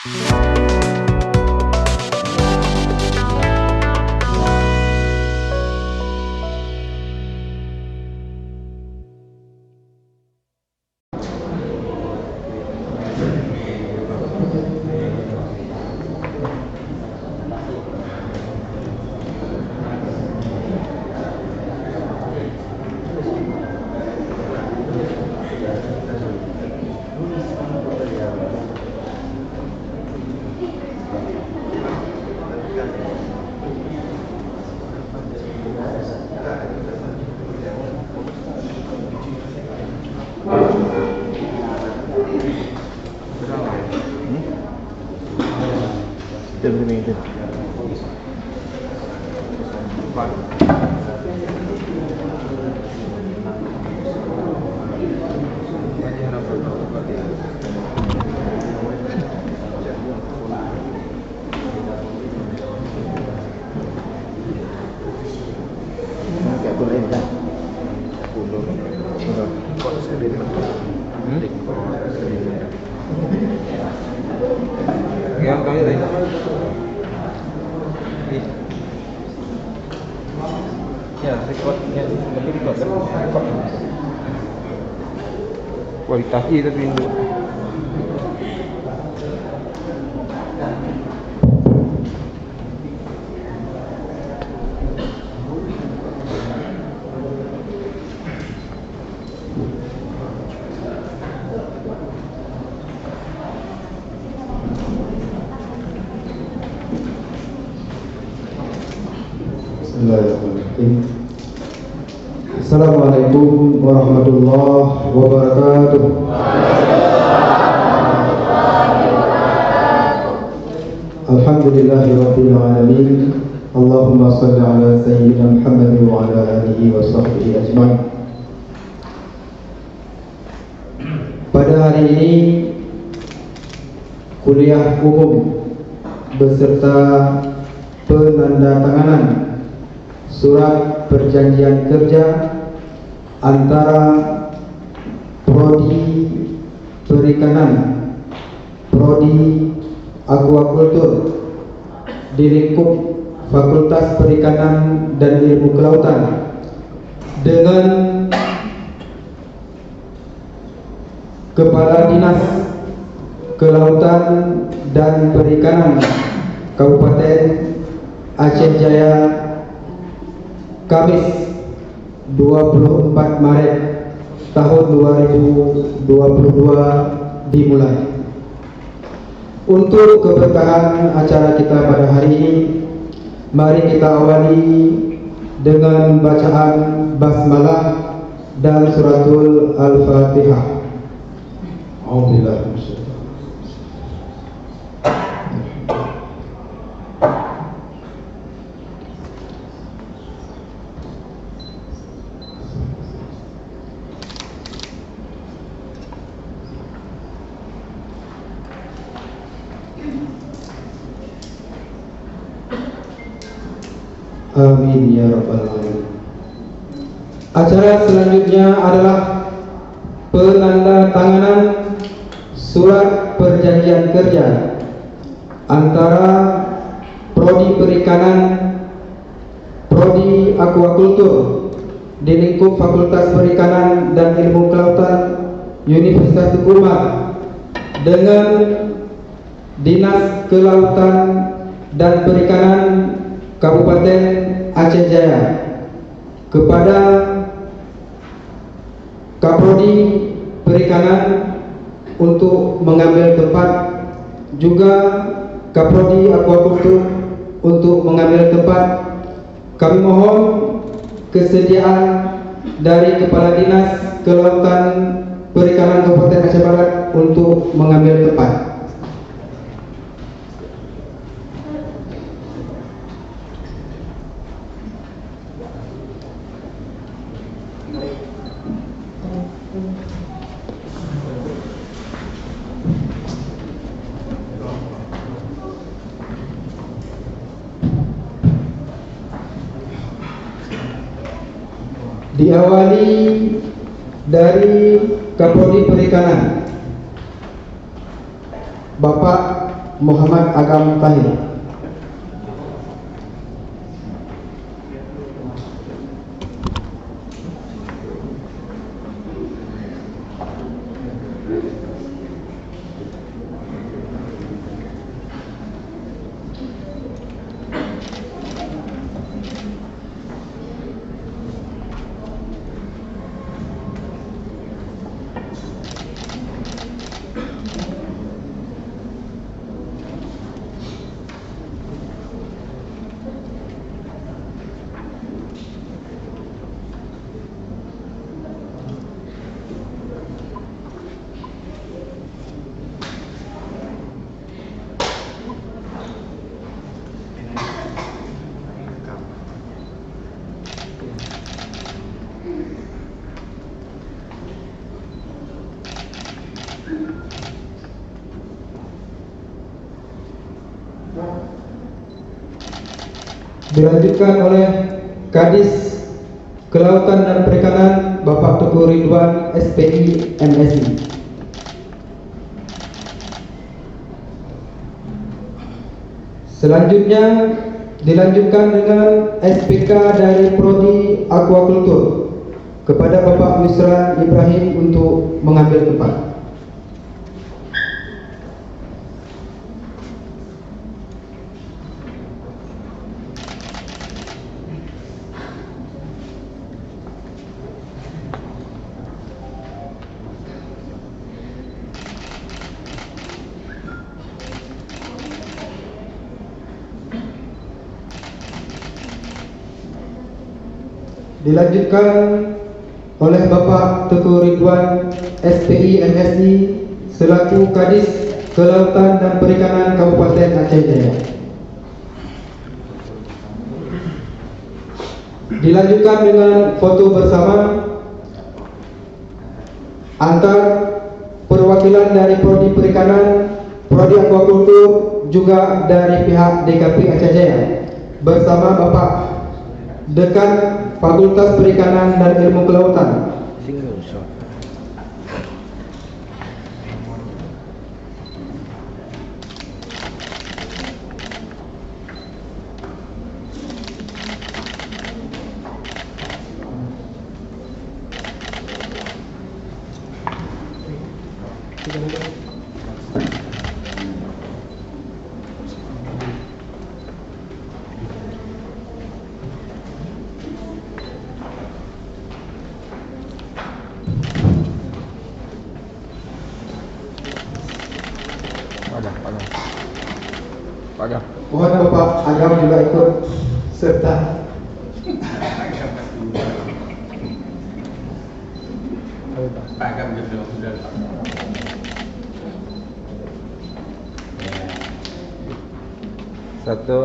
Yang kami tadi. Ya, recordnya tapi record kan. Kualitas tapi ini. Bismillahirrahmanirrahim. Assalamualaikum warahmatullahi wabarakatuh. Alhamdulillahirabbil alamin. Allahumma shalli ala sayyidina Muhammad wa ala alihi wa sahbihi ajmain. Pada hari ini kuliah umum beserta penandatanganan surat perjanjian kerja antara Prodi Perikanan, Prodi Aquakultur di lingkup Fakultas Perikanan dan Ilmu Kelautan dengan Kepala Dinas Kelautan dan Perikanan Kabupaten Aceh Jaya, Kamis 24 Maret tahun 2022 dimulai. Untuk keberkahan acara kita pada hari ini, mari kita awali dengan bacaan basmalah dan suratul Al-Fatihah. A'udzubillahi minasyaitonir rajim. Amin ya rabbal alamin. Acara selanjutnya adalah penandatanganan surat perjanjian kerja antara Prodi Perikanan, Prodi Aquakultur di lingkup Fakultas Perikanan dan Ilmu Kelautan Universitas Teguh Umar dengan Dinas Kelautan dan Perikanan Kabupaten Aceh Jaya kepada Kaprodi Perikanan untuk mengambil tempat, juga Kaprodi Aquakultur untuk mengambil tempat. Kami mohon kesediaan dari Kepala Dinas Kelautan Perikanan Kabupaten Aceh Barat untuk mengambil tempat. Diawali dari Kaprodi Perikanan, Bapak Muhammad Agam Tahir. Dilanjutkan oleh Kadis Kelautan dan Perikanan Bapak Teguh Ridwan SPI MSI. Selanjutnya dilanjutkan dengan SPK dari Prodi Aquacultur kepada Bapak Yusran Ibrahim untuk mengambil tempat. Dilanjutkan oleh Bapak Teguh Ridwan SPI MSI selaku Kadis Kelautan dan Perikanan Kabupaten Aceh Jaya. Dilanjutkan dengan foto bersama antar perwakilan dari Prodi Perikanan, Prodi Aquacultur, juga dari pihak DKP Aceh Jaya bersama Bapak Dekan Fakultas Perikanan dan Ilmu Kelautan. Single shot. Padam. Mohon Bapak Agam juga ikut serta. Agam gitu sudah. Satu,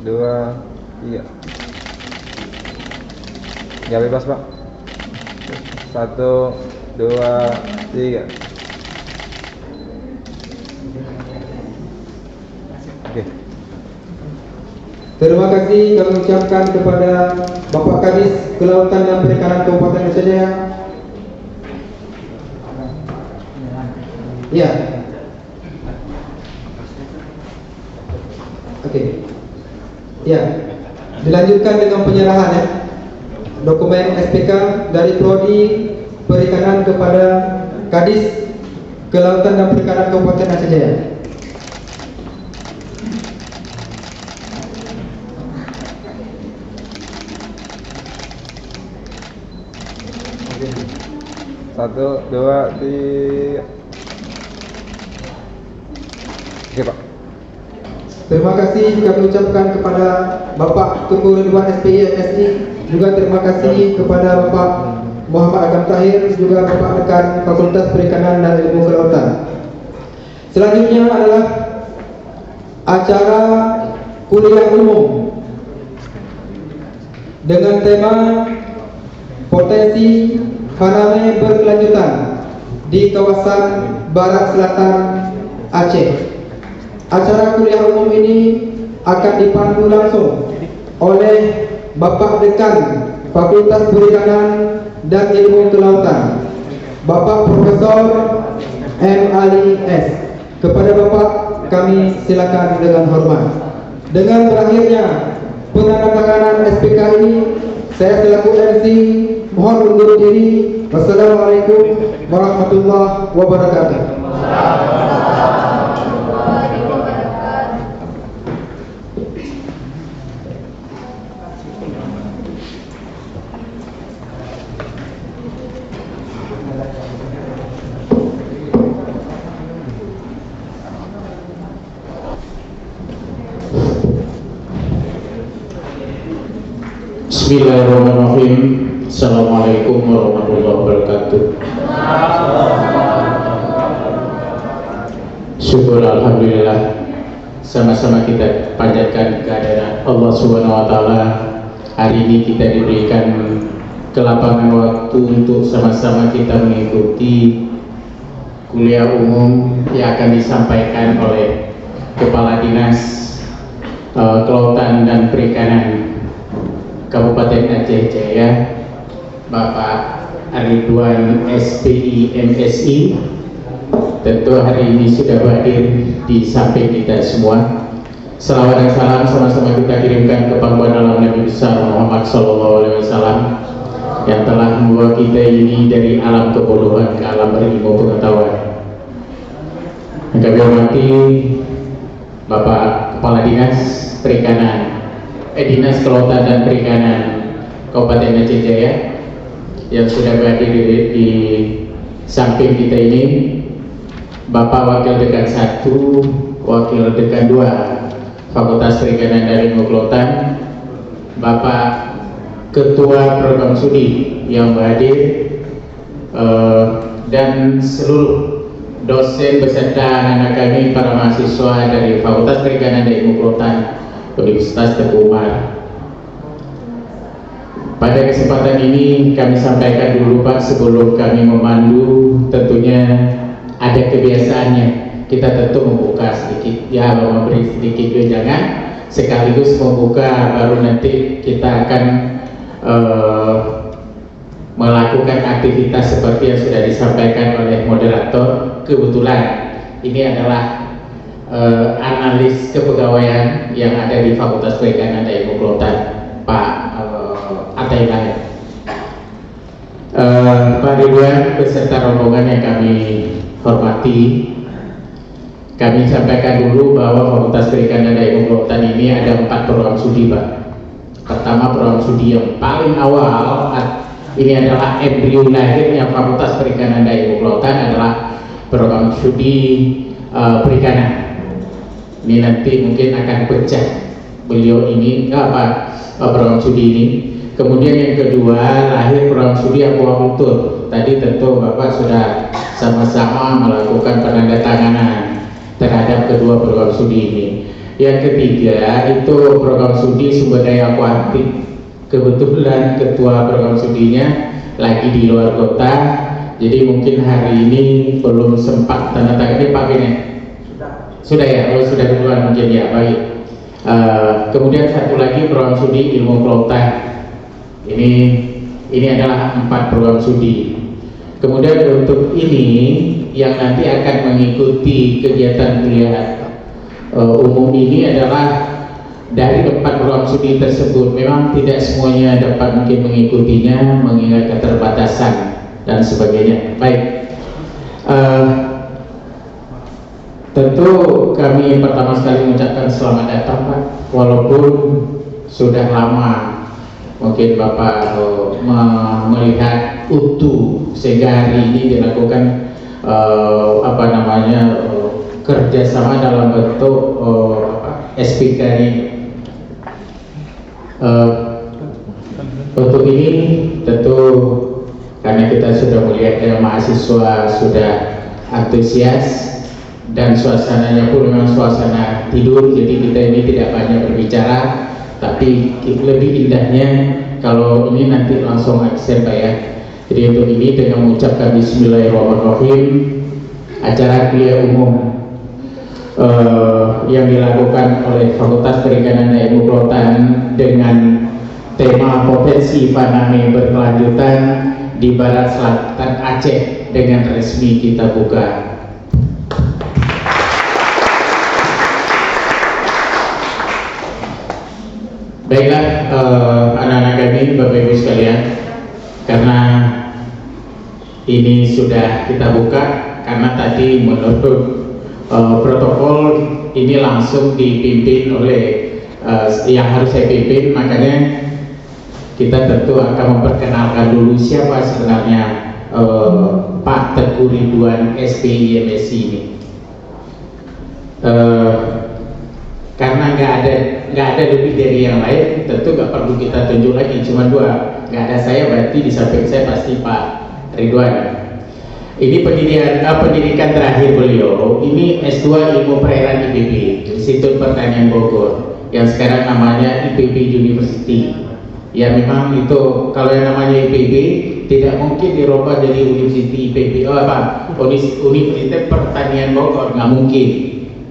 dua, tiga. Ya bebas Pak. Satu, dua, tiga. Oke. Terima kasih kami ucapkan kepada Bapak Kadis Kelautan dan Perikanan Kabupaten Aceh Jaya. Ya. Oke. Ya. Dilanjutkan dengan penyerahan ya. Dokumen SPK dari Prodi Perikanan kepada Kadis Kelautan dan Perikanan Kabupaten Aceh Jaya. Satu, dua, tiga. Oke Pak. Terima kasih kami ucapkan kepada Bapak Teguh Ridwan SPI MSI, juga terima kasih kepada Bapak Muhammad Agam Tahir, juga Bapak Dekan Fakultas Perikanan dan Ilmu Kelautan. Selanjutnya adalah acara kuliah umum dengan tema Potensi Faname Berkelanjutan di kawasan Barat Selatan Aceh. Acara kuliah umum ini akan dipandu langsung oleh Bapak Dekan Fakultas Perikanan dan Ilmu Kelautan, Bapak Profesor M. Ali S. Kepada Bapak kami silakan dengan hormat. Dengan berakhirnya penandatanganan SPK ini, saya selaku MC mohon undur diri. Wassalamualaikum warahmatullahi wabarakatuh. Bismillahirrahmanirrahim. Assalamualaikum warahmatullahi wabarakatuh. Syukur alhamdulillah, sama-sama kita panjatkan kehadiran Allah Subhanahu wa taala. Hari ini kita diberikan kelapangan waktu untuk sama-sama kita mengikuti kuliah umum yang akan disampaikan oleh Kepala Dinas Kelautan dan Perikanan Kabupaten Aceh Jaya, Bapak Ridwan SPI MSI. Tentu hari ini sudah hadir di samping kita semua. Selawat dan salam sama-sama kita kirimkan ke pangkuan alam Nabi besar Muhammad SAW yang telah membawa kita ini dari alam kebodohan ke alam berilmu pengetahuan. Yang kami hormati Bapak Kepala Dinas Perikanan, Dinas Kelautan dan Perikanan Kabupaten Aceh Jaya yang sudah berhadir di samping kita ini, Bapak Wakil Dekan 1, Wakil Dekan 2 Fakultas Perikanan dan Ilmu Kelautan, Bapak Ketua Program Studi yang berhadir, dan seluruh dosen beserta anak-anak kami, para mahasiswa dari Fakultas Perikanan dan Ilmu Kelautan Universitas Teguh Umar. Pada kesempatan ini kami sampaikan dulu Pak, sebelum kami memandu, tentunya ada kebiasaannya kita tentu membuka sedikit, ya memberi sedikit wejangan sekaligus membuka, baru nanti kita akan melakukan aktivitas seperti yang sudah disampaikan oleh moderator. Kebetulan ini adalah analis kepegawaian yang ada di Fakultas Perikanan dan Ilmu Kelautan, Pak Atailah. Pak Ridwan beserta rombongan yang kami hormati, kami sampaikan dulu bahwa Fakultas Perikanan dan Ilmu Kelautan ini ada 4 program studi, Pak. Pertama, program studi yang paling awal, ini adalah embrio lahirnya Fakultas Perikanan dan Ilmu Kelautan, adalah program studi perikanan. Ini nanti mungkin akan pecah beliau ini program studi ini. Kemudian yang kedua, lahir program studi aquakultur. Tadi tentu Bapak sudah sama-sama melakukan penandatanganan terhadap kedua program studi ini. Yang ketiga itu program studi sumber daya akuatik. Kebetulan ketua program studinya lagi di luar kota, jadi mungkin hari ini belum sempat tanda tangan. Ini Pak Bene sudah ya, sudah duluan mungkin ya, baik. Kemudian satu lagi program studi ilmu kelautan. Ini adalah 4 program studi. Kemudian untuk ini yang nanti akan mengikuti kegiatan kuliah umum ini adalah dari 4 program studi tersebut. Memang tidak semuanya dapat mungkin mengikutinya mengingat keterbatasan dan sebagainya. Baik. Tentu kami pertama sekali mengucapkan selamat datang Pak, walaupun sudah lama mungkin Bapak melihat utuh sehingga hari ini dilakukan kerjasama dalam bentuk SPK ini. Untuk ini tentu karena kita sudah melihat mahasiswa sudah antusias dan suasananya pun memang suasana tidur, jadi kita ini tidak banyak berbicara, tapi lebih indahnya kalau ini nanti langsung aksen Pak ya. Jadi untuk ini dengan mengucapkan Bismillahirrahmanirrahim, acara kuliah umum yang dilakukan oleh Fakultas Perikanan dan Ilmu Kelautan dengan tema potensi faname berkelanjutan di Barat Selatan Aceh dengan resmi kita buka. Baiklah anak-anak kami, Bapak Ibu sekalian, karena ini sudah kita buka, karena tadi menurut protokol ini langsung dipimpin oleh yang harus saya pimpin, makanya kita tentu akan memperkenalkan dulu siapa sebenarnya Pak Teguh Ridwan SPI MSI ini. Karena nggak ada lebih dari yang lain, tentu nggak perlu kita tunjuk lagi, cuma dua, nggak ada saya, berarti di samping saya pasti Pak Ridwan. Ini pendidikan terakhir beliau, ini S2 Ilmu Perairan IPB, Institut Pertanian Bogor, yang sekarang namanya IPB University. Ya memang itu, kalau yang namanya IPB tidak mungkin dirubah jadi University IPB, Universitas Pertanian Bogor, nggak mungkin.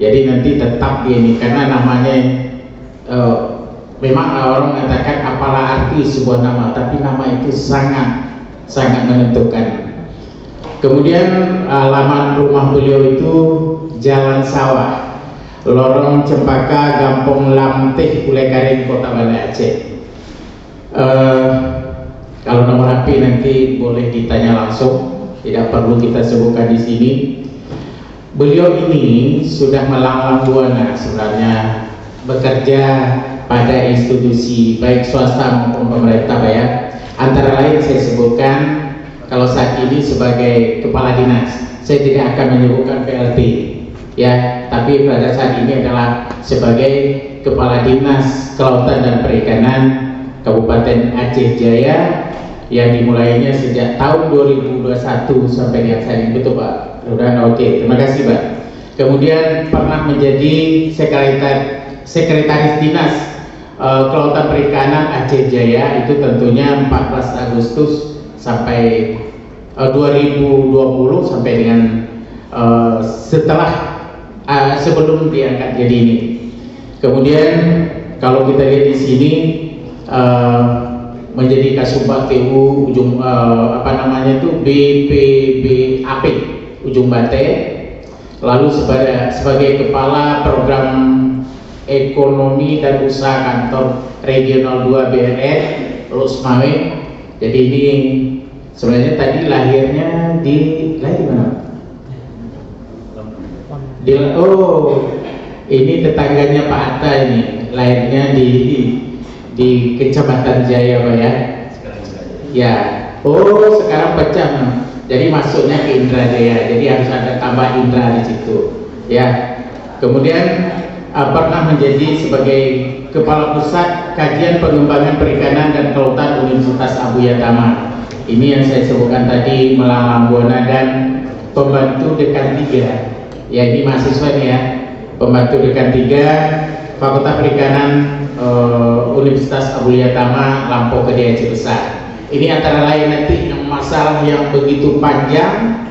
Jadi nanti tetap dia ini, karena namanya memang orang mengatakan apalah arti sebuah nama, tapi nama itu sangat menentukan. Kemudian alamat rumah beliau itu Jalan Sawah, Lorong Cempaka, Gampong Lamteh, Pulekaring, Kota Banda Aceh. Kalau nomor HP nanti boleh ditanya langsung, tidak perlu kita sebutkan di sini. Beliau ini sudah melanglang buana sebenarnya bekerja pada institusi baik swasta maupun pemerintah, Pak ya. Antara lain saya sebutkan kalau saat ini sebagai kepala dinas, saya tidak akan menyebutkan PLT ya, tapi pada saat ini adalah sebagai kepala dinas kelautan dan perikanan Kabupaten Aceh Jaya yang dimulainya sejak tahun 2021 sampai dengan saat ini, betul Pak? Oke, terima kasih Pak. Kemudian pernah menjadi sekretaris dinas kelautan perikanan Aceh Jaya, itu tentunya 14 Agustus sampai 2020 sampai dengan sebelum diangkat jadi ini. Kemudian kalau kita lihat di sini menjadi Kasubag TU ujung BPBAP Ujung Bate, lalu sebagai kepala program ekonomi dan usaha kantor regional 2 BRN Lusmawe. Jadi ini sebenarnya tadi lahirnya di mana? Ini tetangganya Pak Atta, ini lahirnya di Kecamatan Jaya, Pak ya. Ya, sekarang pecah, jadi masuknya ke Indrajaya, jadi harus ada tambah Indra di situ. Ya, kemudian pernah menjadi sebagai Kepala Pusat Kajian Pengembangan Perikanan dan Kelautan Universitas Abuyatama. Ini yang saya sebutkan tadi, melanglang buana, dan pembantu dekan 3. Ya, ini mahasiswa nih ya, pembantu dekan 3 Fakultas Perikanan Universitas Abuyatama, Lampau Kedai Aceh Besar. Ini antara lain nanti yang masalah yang begitu panjang,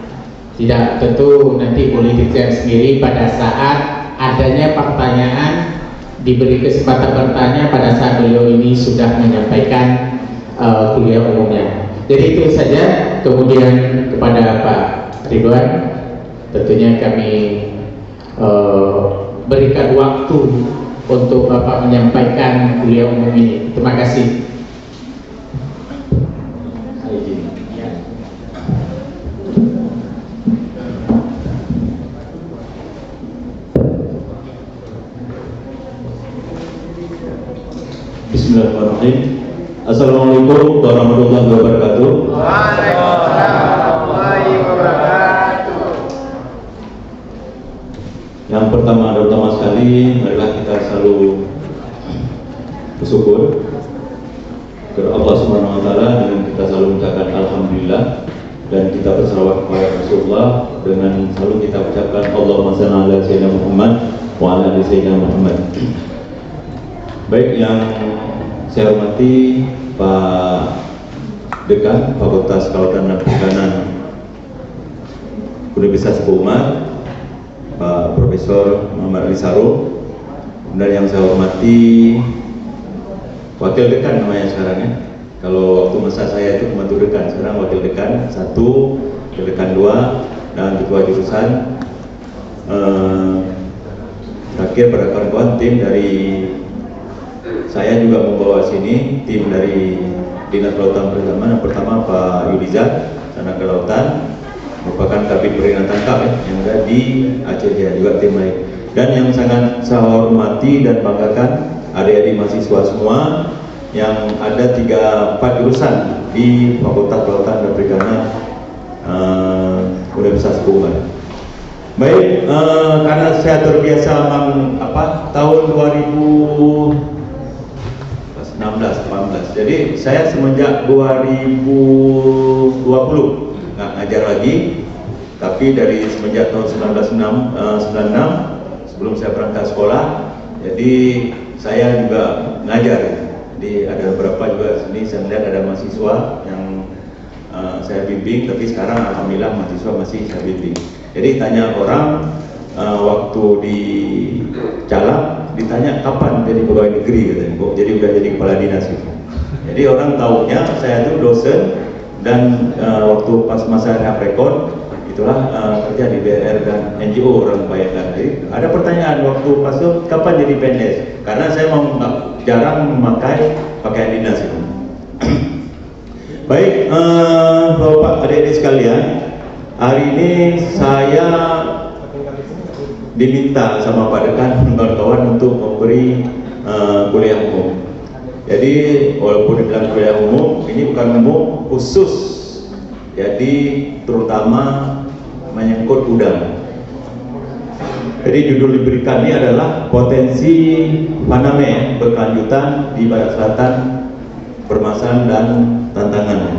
tidak tentu nanti boleh dicari sendiri pada saat adanya pertanyaan, diberi kesempatan bertanya pada saat beliau ini sudah menyampaikan kuliah umumnya. Jadi itu saja. Kemudian kepada Pak Ridwan, tentunya kami berikan waktu untuk Bapak menyampaikan kuliah umum ini. Terima kasih. Bismillahirrahmanirrahim. Assalamualaikum warahmatullahi wabarakatuh. Waalaikumsalam warahmatullahi wabarakatuh. Yang pertama sekali, marilah kita selalu bersyukur kepada Allah Subhanahu wa taala dengan kita selalu mengucapkan alhamdulillah, dan kita bersalawat kepada Rasulullah dengan selalu kita ucapkan Allahumma shalli ala sayyidina Muhammad wa ala ali sayyidina Muhammad. Baik, yang saya hormati Pak Dekan Fakultas Kelautan dan Perikanan Universitas Umar, Pak Profesor Muhammad Ali Saro, dan yang saya hormati Wakil Dekan namanya sekarang ya. Kalau waktu masa saya itu pembantu dekan, sekarang Wakil Dekan 1, Wakil Dekan 2, dan Ketua Jurusan. Terakhir pada kawan-kawan tim dari saya juga membawa sini tim dari Dinas Kelautan Perikanan. Yang pertama Pak Yulizar, Sana Kelautan, merupakan Kabin Peringatan KAP yang ada di Aceh Jaya, juga tim lain. Dan yang sangat saya hormati dan banggakan adik-adik mahasiswa semua yang ada 3-4 jurusan di Fakultas Kelautan dan Perikanan Universitas Bunga. Baik, karena saya terbiasa tahun 2016-18, jadi saya semenjak 2020 nggak ngajar lagi, tapi dari semenjak tahun 1996 sebelum saya berangkat sekolah, jadi saya juga ngajar. Jadi ada beberapa juga sini saya melihat ada mahasiswa yang saya bimbing, tapi sekarang alhamdulillah mahasiswa masih saya bimbing. Jadi tanya orang waktu di Calak ditanya kapan jadi pegawai negeri, katanya, kok jadi udah jadi kepala dinas itu. Jadi orang tahunya saya itu dosen dan waktu pas masa rekor itulah kerja di BR dan NGO orang bayangkan. Jadi ada pertanyaan waktu pas itu kapan jadi PNS, karena saya jarang memakai pakaian dinas itu. Baik, Bapak adik-adik sekalian, hari ini saya diminta sama Pak Dekan dan kawan-kawan untuk memberi kuliah umum. Jadi walaupun dibilang kuliah umum, ini bukan umum khusus, jadi terutama menyangkut udang. Jadi judul diberikan ini adalah potensi Paname berkelanjutan di Barat Selatan, permasalahan dan tantangannya.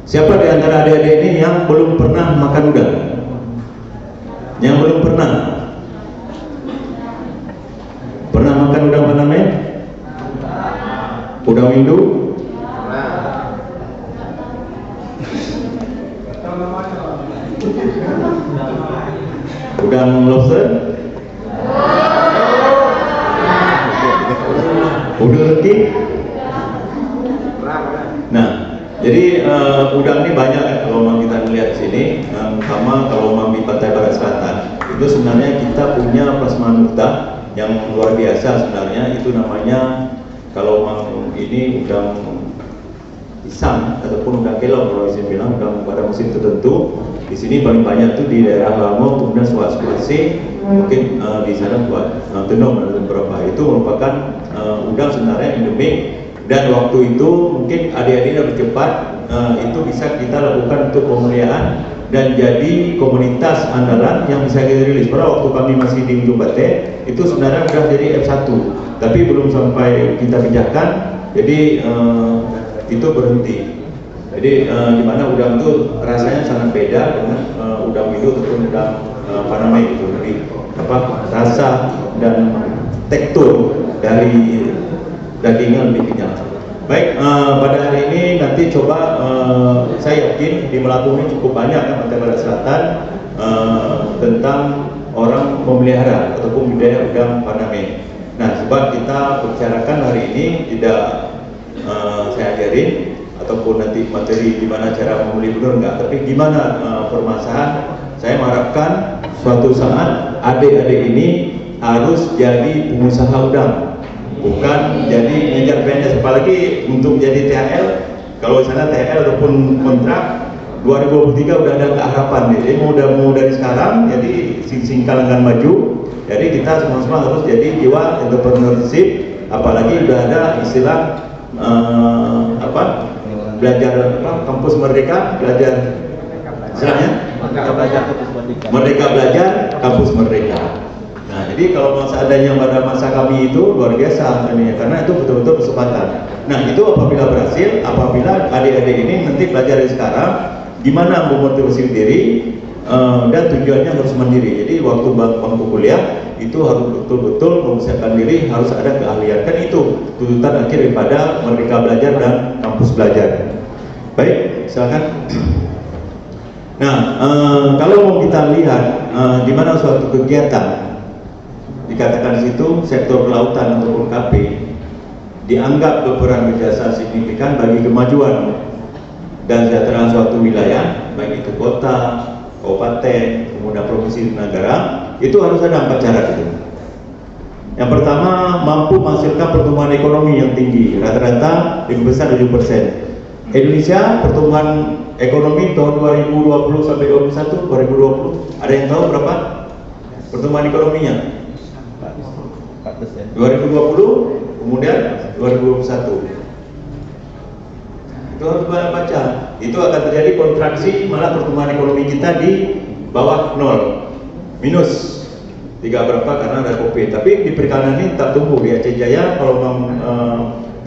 Siapa di antara adik-adik ini yang belum pernah makan udang? Yang belum pernah? Pernah makan udang Paname? Udang windu? Udang lobster? Udang reti? Nah, jadi udang ini banyak kan kalau memang kita melihat di sini, sama kalau memang di pantai Barat Selatan itu sebenarnya kita punya plasma nukta yang luar biasa sebenarnya. Itu namanya kalau memang ini udang pisang ataupun udang kelong, kalau saya bilang udang pada musim tertentu. Di sini paling banyak tuh di daerah Lango, kemudian Sulawesi, mungkin di sana buat Tenom dan beberapa. Itu merupakan udang sebenarnya endemik. Dan waktu itu mungkin adik-adik lebih cepat itu bisa kita lakukan untuk pemeliharaan dan jadi komunitas andalan yang bisa kita rilis. Pada waktu kami masih di Ujung Bate itu sebenarnya sudah jadi F1, tapi belum sampai kita pindahkan, jadi itu berhenti. Jadi di mana udang itu rasanya sangat beda dengan udang windu ataupun udang Paname itu. Jadi rasa dan tekstur dari dagingnya lebih kenyal. Baik, pada hari ini nanti coba saya yakin di Melatu ini cukup banyak kan Pantai Barat Selatan tentang orang memelihara ataupun budaya udang Paname. Nah, sebab kita bicarakan hari ini tidak saya ajarin ataupun nanti materi di mana cara membeli benar enggak, tapi gimana permasalahan. Saya mengharapkan suatu saat adik-adik ini harus jadi pengusaha udang, bukan jadi ngejar PNS. Apalagi untuk jadi THL, kalau sana THL ataupun kontrak 2023 udah ada keharapan. Jadi mau dari sekarang jadi singkal dengan maju. Jadi kita semua harus jadi jiwa entrepreneurship, apalagi udah ada istilah belajar kampus merdeka, belajar istilahnya merdeka belajar kampus merdeka. Nah, jadi kalau seandainya pada masa kami itu luar biasa ini, karena itu betul-betul kesempatan. Nah, itu apabila berhasil, apabila adik-adik ini nanti belajar dari sekarang gimana memotivasi diri dan tujuannya harus mandiri. Jadi waktu bangku kuliah itu harus betul-betul mempersiapkan diri, harus ada keahlian. Kan itu tuntutan akhir daripada merdeka belajar dan kampus belajar. Baik, silakan. Nah, kalau mau kita lihat di mana suatu kegiatan dikatakan di situ sektor kelautan ataupun KP dianggap berperan berjasa signifikan bagi kemajuan dan kesejahteraan suatu wilayah, baik itu kota, kabupaten, kemudian provinsi dan negara, itu harus ada 4 syarat itu. Yang pertama, mampu menghasilkan pertumbuhan ekonomi yang tinggi, rata-rata lebih besar 7%. Indonesia pertumbuhan ekonomi tahun 2020 sampai 2021, ada yang tahu berapa pertumbuhan ekonominya? 2020 kemudian 2021. Itu harus baca. Itu akan terjadi kontraksi, malah pertumbuhan ekonomi kita di bawah 0, minus 3 berapa karena ada COVID. Tapi di perikanan ini tetap tumbuh. Di Aceh Jaya kalau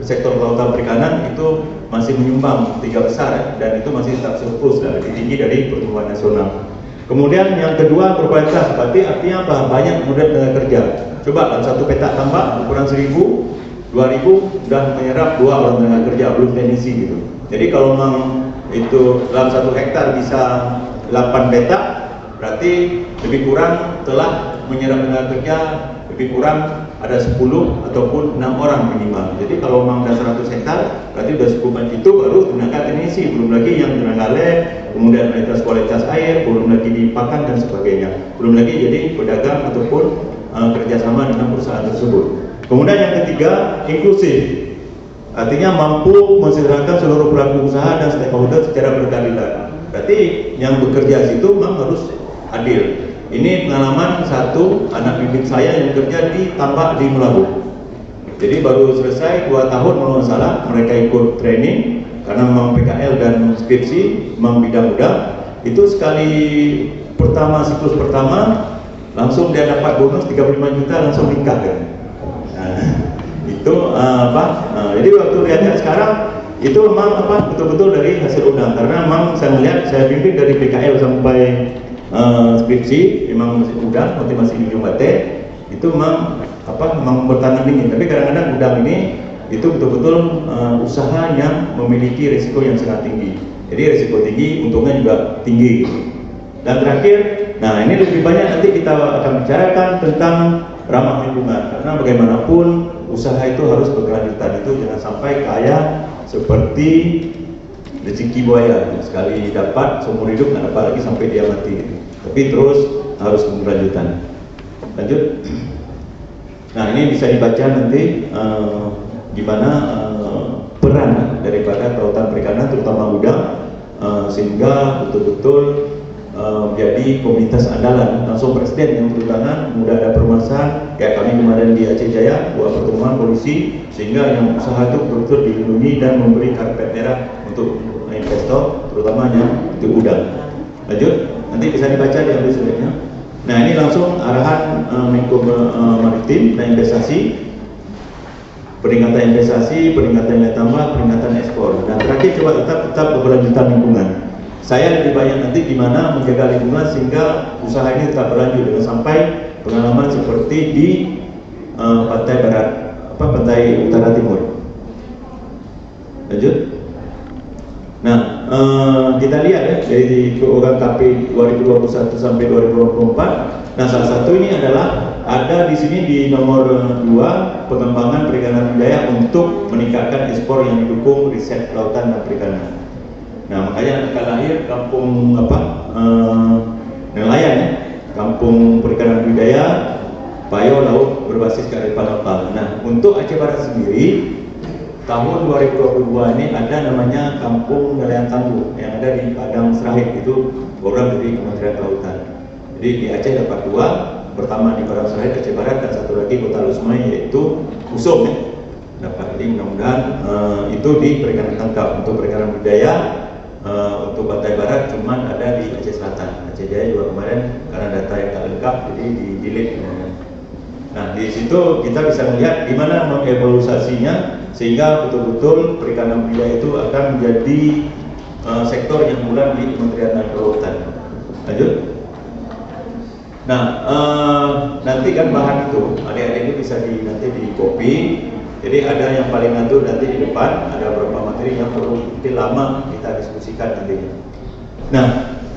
sektor kelautan perikanan itu masih menyumbang 3 besar ya, dan itu masih tetap surplus dan lebih tinggi dari pertumbuhan nasional. Kemudian yang kedua berkualitas, berarti artinya apa? Banyak kemudian tenaga kerja. Coba dalam satu petak tambak ukuran 1000, 2000 dan menyerap 2 orang tenaga kerja, belum teknisi gitu. Jadi kalau memang itu dalam 1 hektar bisa 8 petak, berarti lebih kurang telah menyerap tenaga kerja lebih kurang ada 10 ataupun 6 orang minimal. Jadi kalau memang ada 100 hektar, berarti sudah cukup itu baru tenaga teknisi, belum lagi yang tenaga lab, kemudian kualitas air, belum lagi di pakan dan sebagainya. Belum lagi jadi pedagang ataupun kerjasama dengan perusahaan tersebut. Kemudian yang ketiga, inklusif. Artinya mampu mensejahterakan seluruh pelaku usaha dan stakeholder secara berkeadilan. Berarti yang bekerja situ memang harus adil. Ini pengalaman satu anak bibit saya yang bekerja di tambak di Melabu. Jadi baru selesai 2 tahun kalau nggak salah, mereka ikut training karena memang PKL dan skripsi memang bidang udang. Itu sekali pertama, siklus pertama langsung dia dapat bonus 35 juta, langsung nikah kan. Jadi waktu lihatnya sekarang itu memang betul-betul dari hasil udang, karena memang saya melihat, saya bimbing dari PKL sampai skripsi, memang udang motivasi di Jumbate itu memang bertanam dingin. Tapi kadang-kadang udang ini itu betul-betul usaha yang memiliki risiko yang sangat tinggi. Jadi risiko tinggi, untungnya juga tinggi. Dan terakhir, nah ini lebih banyak nanti kita akan bicarakan tentang ramah lingkungan, karena bagaimanapun usaha itu harus berkelanjutan. Itu jangan sampai kaya seperti rezeki buaya, sekali dapat seumur hidup nggak dapat lagi sampai dia mati. Tapi terus harus berkelanjutan. Lanjut. Nah ini bisa dibaca nanti gimana peran daripada kelautan perikanan terutama udang sehingga betul-betul menjadi komunitas andalan. Langsung presiden yang turun tangan, mudah ada permasalahan kayak kami kemarin di Aceh Jaya buat pertemuan polisi, sehingga yang usaha itu betul-betul dilindungi dan memberi karpet merah untuk investor, terutamanya itu udang. Lanjut, nanti bisa dibaca di habis sebaiknya. Nah ini langsung arahan Menko Maritim dan Investasi, peningkatan investasi, peningkatan nilai tambah, peningkatan ekspor. Dan terakhir coba tetap keberlanjutan lingkungan. Saya lebih banyak nanti gimana menjaga lingkungan sehingga usaha ini tetap berlanjut, dengan sampai pengalaman seperti di pantai barat, pantai utara timur. Lanjut. Nah, kita lihat ya dari program KP 2021 sampai 2024. Nah, salah satu ini adalah ada di sini di nomor 2 pengembangan perikanan budaya untuk meningkatkan ekspor yang didukung riset kelautan dan perikanan. Nah, makanya akan lahir kampung nelayan ya, kampung perikanan budaya Payo Laut berbasis kearifan lokal. Nah, untuk Aceh Barat sendiri tahun 2022 ini ada namanya Kampung Nelayan Tangguh yang ada di Padang Serahid, itu program dari Kementerian Kelautan. Jadi di Aceh dapat 2, pertama di Padang Serahid Aceh Barat, dan satu lagi Kota Lusmai yaitu Usum ya, dapat. Jadi mudah-mudahan itu di perikanan tangkap. Untuk perikanan budaya untuk Pantai Barat cuman ada di Aceh Selatan. Aceh Jaya juga kemarin karena data yang tak lengkap jadi di delete. Nah di situ kita bisa melihat gimana mengevaluasinya sehingga betul-betul perikanan budaya itu akan menjadi sektor yang bulan di Kementerian Kelautan. Lanjut. Nah nanti kan bahan itu adik-adik itu bisa nanti di copy. Jadi ada yang paling ngatur nanti di depan, ada beberapa materi yang perlu mungkin lama kita diskusikan nantinya. Nah,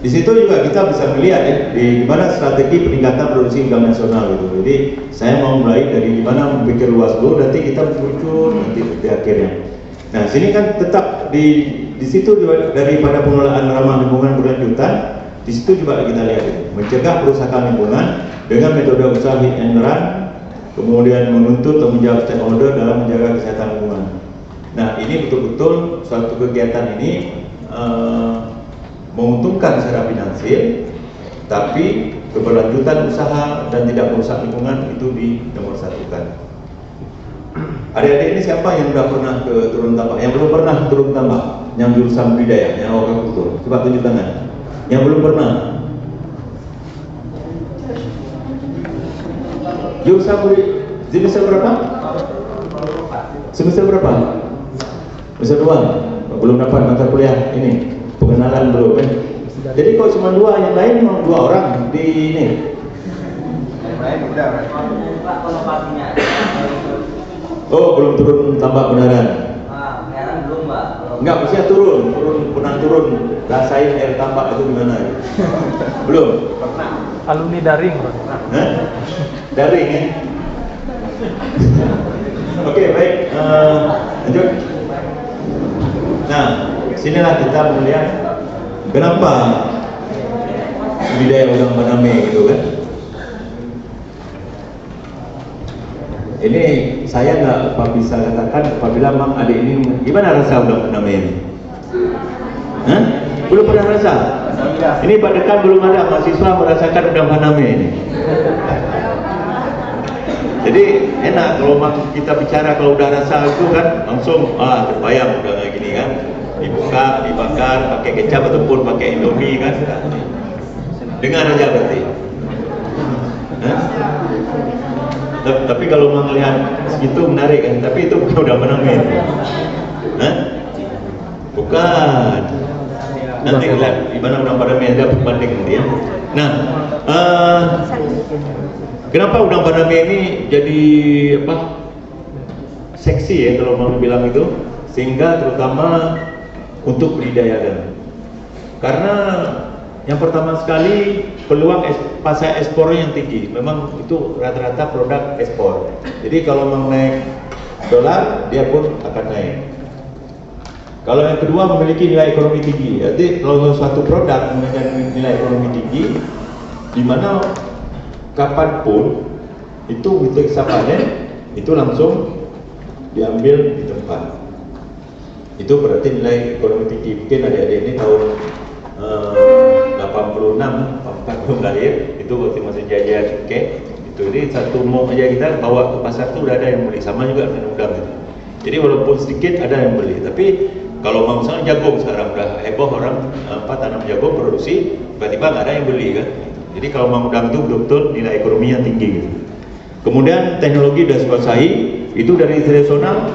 di situ juga kita bisa melihat ya di mana strategi peningkatan produksi udang nasional gitu. Jadi saya mau mulai dari gimana berpikir luas dulu, nanti kita meluncur nanti di akhirnya. Nah, sini kan tetap di situ juga daripada pengelolaan ramah lingkungan berkelanjutan, di situ juga kita lihat itu mencegah kerusakan lingkungan dengan metode usaha hit and run, kemudian menuntut tanggung jawab stakeholder dalam menjaga kesehatan lingkungan. Nah, ini betul-betul suatu kegiatan ini menguntungkan secara finansial, tapi keberlanjutan usaha dan tidak merusak lingkungan itu dinomorsatukan. Adik-adik ini siapa yang sudah pernah ke turun tambak? Yang belum pernah turun tambak? Yang jurusan budidaya, yang aquaculture. Coba tunjuk tangan. Yang belum pernah. Jurusan semester berapa? Semester berapa? Semester 2. Belum dapat mata kuliah ini. Pengenalan belum kan? Jadi kalau cuma 2, yang lain memang 2 orang di ini. Yang lain udah. Oh, belum turun tambak beneran. Beneran belum, Mbak. Enggak, mestinya pernah turun. Rasain air tambak itu gimana? Belum? Alumni daring, Bro. Hah? Daring ya? Oke, baik. Lanjut. Nah, sinilah kita melihat kenapa budidaya udang faname gitu kan. Ini saya nggak bisa katakan apabila memang adik ini gimana rasa udang faname ini? Hah? Belum pernah rasa? Ini Pak Dekan belum ada mahasiswa merasakan udang faname ini. Jadi enak kalau kita bicara kalau udah rasa itu kan langsung terbayang udah kayak gini kan, dibuka, dibakar, pakai kecap ataupun pakai Indomie kan. Dengar aja berarti. Hah? Tapi kalau mau melihat segitu menarik kan, tapi itu bukan udang faname. Hah? Bukan. Nanti lihat gimana udang faname ada berbanding nanti ya. Nah, kenapa udang faname ini jadi apa? Seksi ya kalau mau bilang itu, sehingga terutama untuk budidayakan. Karena yang pertama sekali peluang pasar ekspornya yang tinggi. Memang itu rata-rata produk ekspor. Jadi kalau mau naik dolar, dia pun akan naik. Kalau yang kedua memiliki nilai ekonomi tinggi. Jadi kalau suatu produk memiliki nilai ekonomi tinggi, di mana kapanpun itu begitu panen itu langsung diambil di tempat. Itu berarti nilai ekonomi tinggi. Mungkin adik-adik ini tahun 86 belum lahir, itu waktu masih jajah cukai. Itu jadi satu mong aja kita bawa ke pasar itu udah ada yang beli, sama juga dengan udang itu. Jadi walaupun sedikit ada yang beli, tapi kalau mau misalnya jagung sekarang udah heboh orang tanam jagung produksi, tiba-tiba nggak ada yang beli kan. Jadi kalau mau udang itu betul-betul nilai ekonominya tinggi gitu. Kemudian teknologi sudah dikuasai, itu dari tradisional.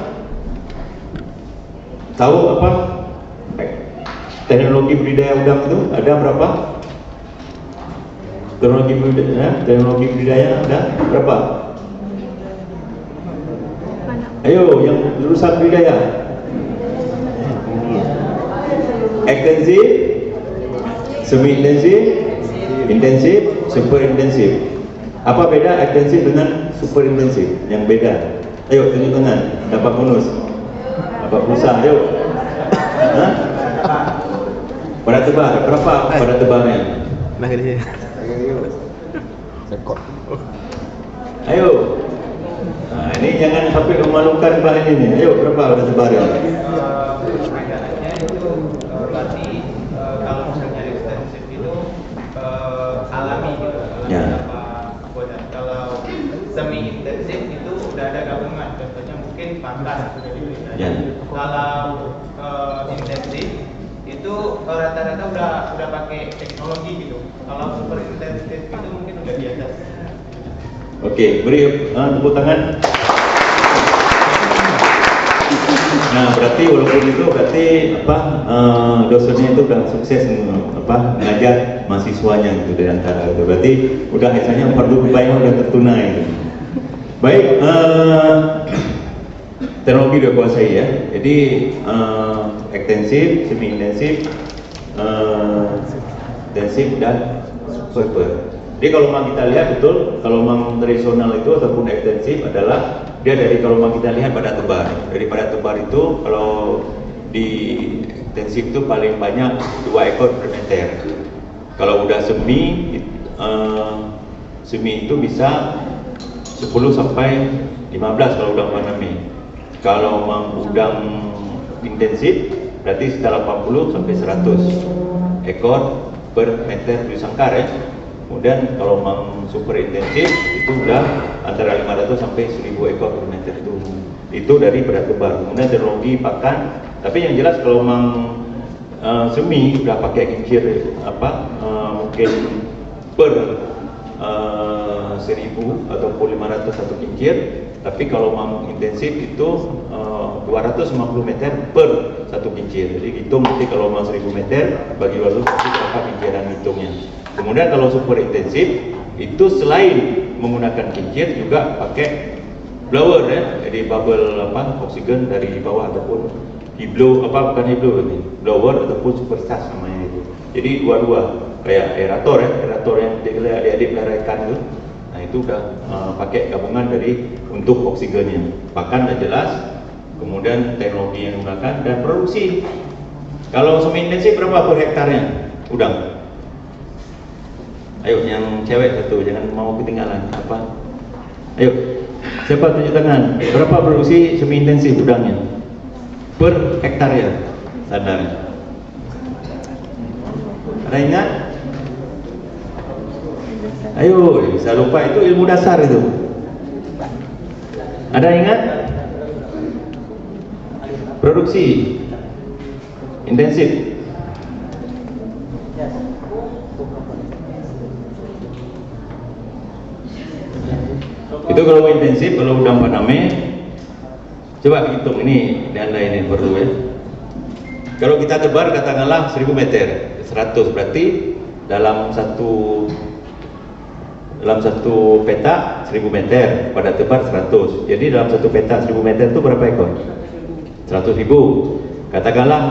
Tahu apa? Teknologi budidaya udang itu ada berapa? Teknologi budidaya ada berapa? Ayo, yang jurusan budidaya. Ekstensif, semi intensif, intensif, super intensif. Apa beda ekstensif dengan super intensif? Yang beda. Ayo tunjuk tangan. Dapat bonus. Dapat pulsa. Ayo. Hah? Pada tebar. Berapa pada tebarnya? Sekot. Ayo. Nah, ini jangan sampai memalukan bahan ini. Ayo berapa pada tebarnya? Kalau misalnya ekstensif itu alami gitu. Ya. Kalau semi intensif itu udah ada gabungan, contohnya mungkin pangkas sudah diberikan. Ya. Kalau intensif itu rata-rata udah pakai teknologi gitu. Kalau super intensif itu mungkin udah biasa. Oke, beri tepuk tangan. Nah, berarti walaupun itu berarti dosennya itu udah sukses mengajar mahasiswanya gitu dari antara itu. Berarti udah misalnya fardu kifayah udah tertunai gitu. Baik, teknologi udah kuasai ya. Jadi ekstensif, semi intensif, intensif dan super. Jadi kalau memang kita lihat betul, kalau memang tradisional itu ataupun ekstensif adalah dia dari kalau memang kita lihat pada tebar. Daripada tebar itu kalau di ekstensif itu paling banyak 2 ekor per meter. Kalau udah semi itu bisa 10 sampai 15 kalau udang faname. Kalau mang udang intensif berarti sekitar 80 sampai 100 ekor per meter tujuh sangkar ya. Kemudian kalau mang super intensif itu udah antara 500 sampai 1000 ekor per meter itu dari berat tebar. Kemudian teknologi pakan, tapi yang jelas kalau mang semi udah pakai kincir mungkin per 1000 ataupun 500 satu kincir. Tapi kalau mang intensif itu 250 meter per satu kincir. Jadi hitung nanti kalau mang 1000 meter bagi 200 pasti berapa kinciran hitungnya. Kemudian kalau super intensif itu selain menggunakan kincir juga pakai blower ya, jadi bubble oksigen dari bawah ataupun bukan hiblo ini, blower ataupun supercharge namanya itu. Jadi dua-dua kayak aerator ya, aerator yang adik-adik pelihara ikan itu. Nah itu udah pakai gabungan dari untuk oksigennya. Pakan udah jelas, kemudian teknologi yang digunakan dan produksi. Kalau semi intensif berapa per hektarnya udang? Ayo yang cewek satu, jangan mau ketinggalan apa? Ayo, siapa tunjuk tangan? Berapa produksi semi intensif udangnya? Per hektar ya, standar. Ada ingat? Ayo, bisa lupa itu ilmu dasar itu. Ada ingat? Produksi intensif. Itu kalau intensif, kalau udang faname, coba hitung ini, Anda ini perlu ya. Kalau kita tebar katakanlah 1000 meter, 100 berarti dalam satu peta 1000 meter pada tebar 100. Jadi dalam satu peta 1000 meter itu berapa ekor? 100.000. Katakanlah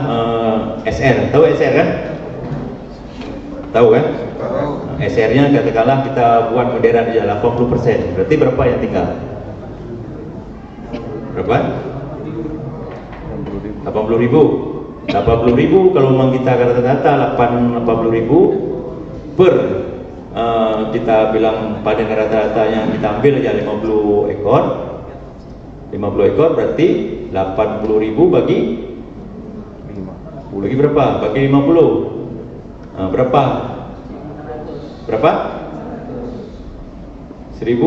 SR, tahu SR kan? Tahu kan? SR-nya katakanlah kita buat modern aja 80%. Berarti berapa yang tinggal? Berapa? 80.000. 80.000 kalau memang kita rata-rata 80.000 per kita bilang panen rata-ratanya kita ambil aja 50 ekor. 50 ekor berarti 80.000 bagi berapa? Bagi 50. Berapa? 1000?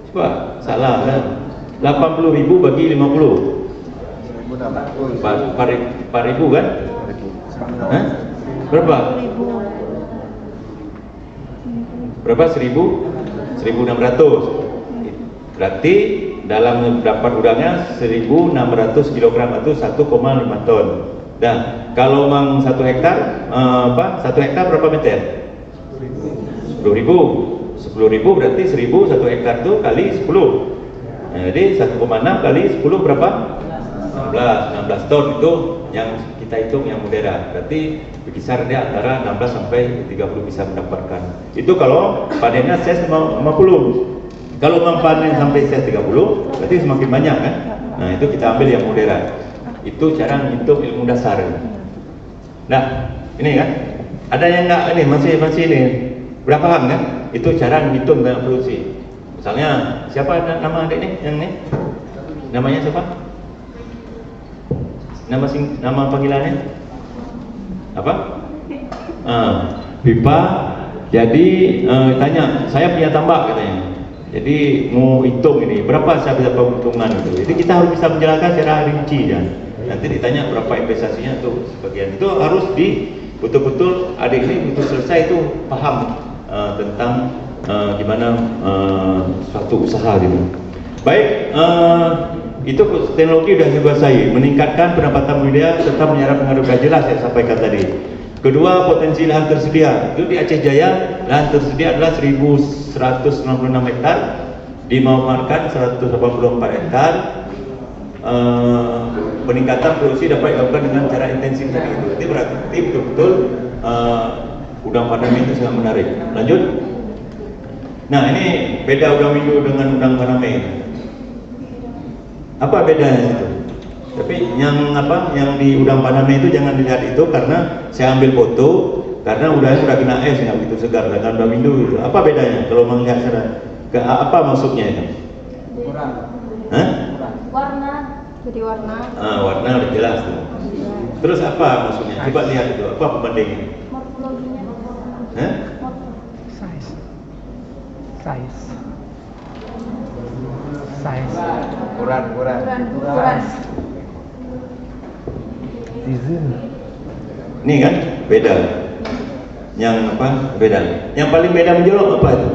Coba, salah kan? 80.000 bagi 50. 4.000 kan? Hah? Berapa? Berapa? 1.600. Berarti dalam dapat udangnya 1.600 kg atau 1,5 ton. Dan kalau memang 1 hektar 1 hektar berapa meter? 10.000. 10.000 berarti 1.000 1 hektar itu kali 10. Nah, jadi 1,6 kali 10 berapa? 16 ton itu yang kita hitung yang modern. Berarti berkisar dia antara 16 sampai 30 bisa mendapatkan. Itu kalau panennya ses 50. Kalau memang panen sampai ses 30 berarti semakin banyak kan? Nah, itu kita ambil yang modern. Itu cara menghitung ilmu dasar. Nah, ini kan ada yang enggak ini masih ini berapa paham kan? Itu cara menghitung dengan produksi. Misalnya siapa nama adik ini yang ini? Namanya siapa? Nama panggilannya apa? Pipa. Jadi tanya, saya punya tambak katanya. Jadi mau hitung ini berapa saya bisa perhitungan itu. Jadi kita harus bisa menjelaskan secara rinci ya. Nanti ditanya berapa investasinya tuh sebagian itu harus betul-betul adik ini betul selesai itu paham tentang gimana suatu usaha gitu. Baik, itu teknologi sudah dikuasai, meningkatkan pendapatan budidaya serta menyerap pengaruh jelas saya sampaikan tadi. Kedua, potensi lahan tersedia. Itu di Aceh Jaya lahan tersedia adalah 1.196 hektar, dimanfaatkan 184 hektar. Peningkatan produksi dapat dilakukan dengan cara intensif tadi itu. Jadi berarti betul-betul udang faname itu sangat menarik. Lanjut. Nah, ini beda udang windu dengan udang faname. Apa bedanya itu? Tapi yang di udang faname itu jangan dilihat itu karena saya ambil foto karena udangnya udah kena es nggak begitu segar dengan udang windu itu. Apa bedanya kalau melihat secara Apa maksudnya itu? Hah? Warna. Jadi warna. Warna udah jelas tuh. Terus apa maksudnya? Coba lihat itu, apa pembandingnya? Morfologinya. Hah? Size. Size. Size. Ukuran. Ukuran. Season. Ini kan beda. Yang apa? Beda. Yang paling beda menjolok apa itu?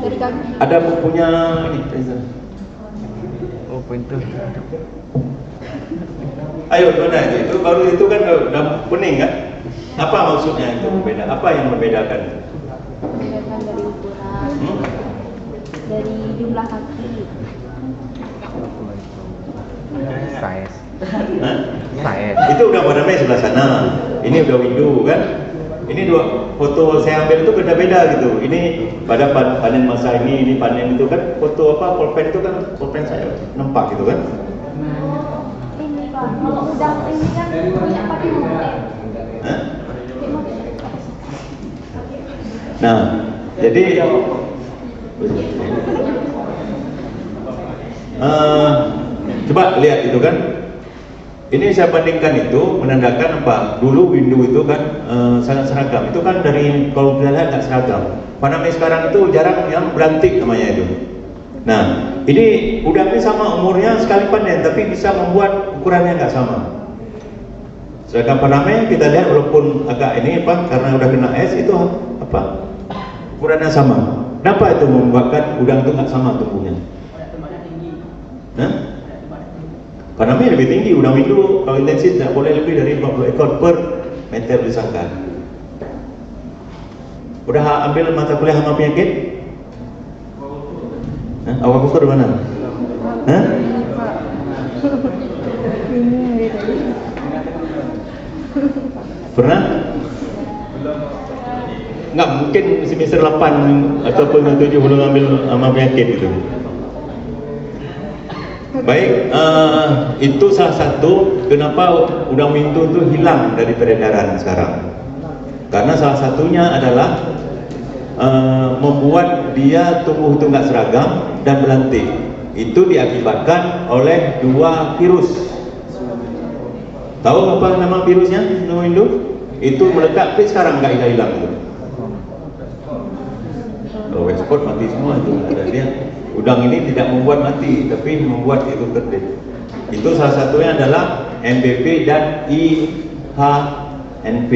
Dari kaki. Ada punya ini, Reza. Oh, pointer. Ayo mana itu? Itu baru itu kan udah kuning kan? Apa maksudnya itu berbeda? Apa yang membedakan? Membedakan dari ukuran. Dari jumlah kaki. Size. Hah? Size. Itu udah pada main sebelah sana. Ini udah window kan? Ini dua foto saya ambil itu beda-beda gitu. Ini pada panen masa ini panen itu kan foto apa pulpen itu kan pulpen saya nampak gitu kan? Ini Pak, kalau udah ini kan punya pakai motif. Hah? Pakai motif. Nah, jadi coba lihat itu kan. Ini saya bandingkan itu menandakan apa? Dulu window itu kan sangat seragam. Itu kan dari kalau kita lihat nggak seragam. Paname sekarang itu jarang yang berantik namanya itu. Nah, ini udang ini sama umurnya sekali panen, tapi bisa membuat ukurannya nggak sama. Sedangkan Paname kita lihat walaupun agak ini apa? Karena udah kena es itu apa? Ukurannya sama. Kenapa itu membuatkan udang itu nggak sama tumbuhnya? Nah? Paname lebih tinggi, udang window kalau intensif tidak boleh lebih dari 40 ekor per meter disangka. Udah ambil mata kuliah hama penyakit? Awak ukur mana? Hah? Pernah? Nggak mungkin semester 8 ataupun 7 belum ambil hama penyakit gitu. Baik, itu salah satu kenapa udang window itu hilang dari peredaran sekarang. Karena salah satunya adalah membuat dia tumbuh itu nggak seragam dan berantik. Itu diakibatkan oleh dua virus. Tahu apa nama virusnya? Udang window? Itu meledak, tapi sekarang nggak hilang itu. Kalau ekspor mati semua itu ada dia. Udang ini tidak membuat mati, tapi membuat itu kerdil. Itu salah satunya adalah MBP dan IHNP.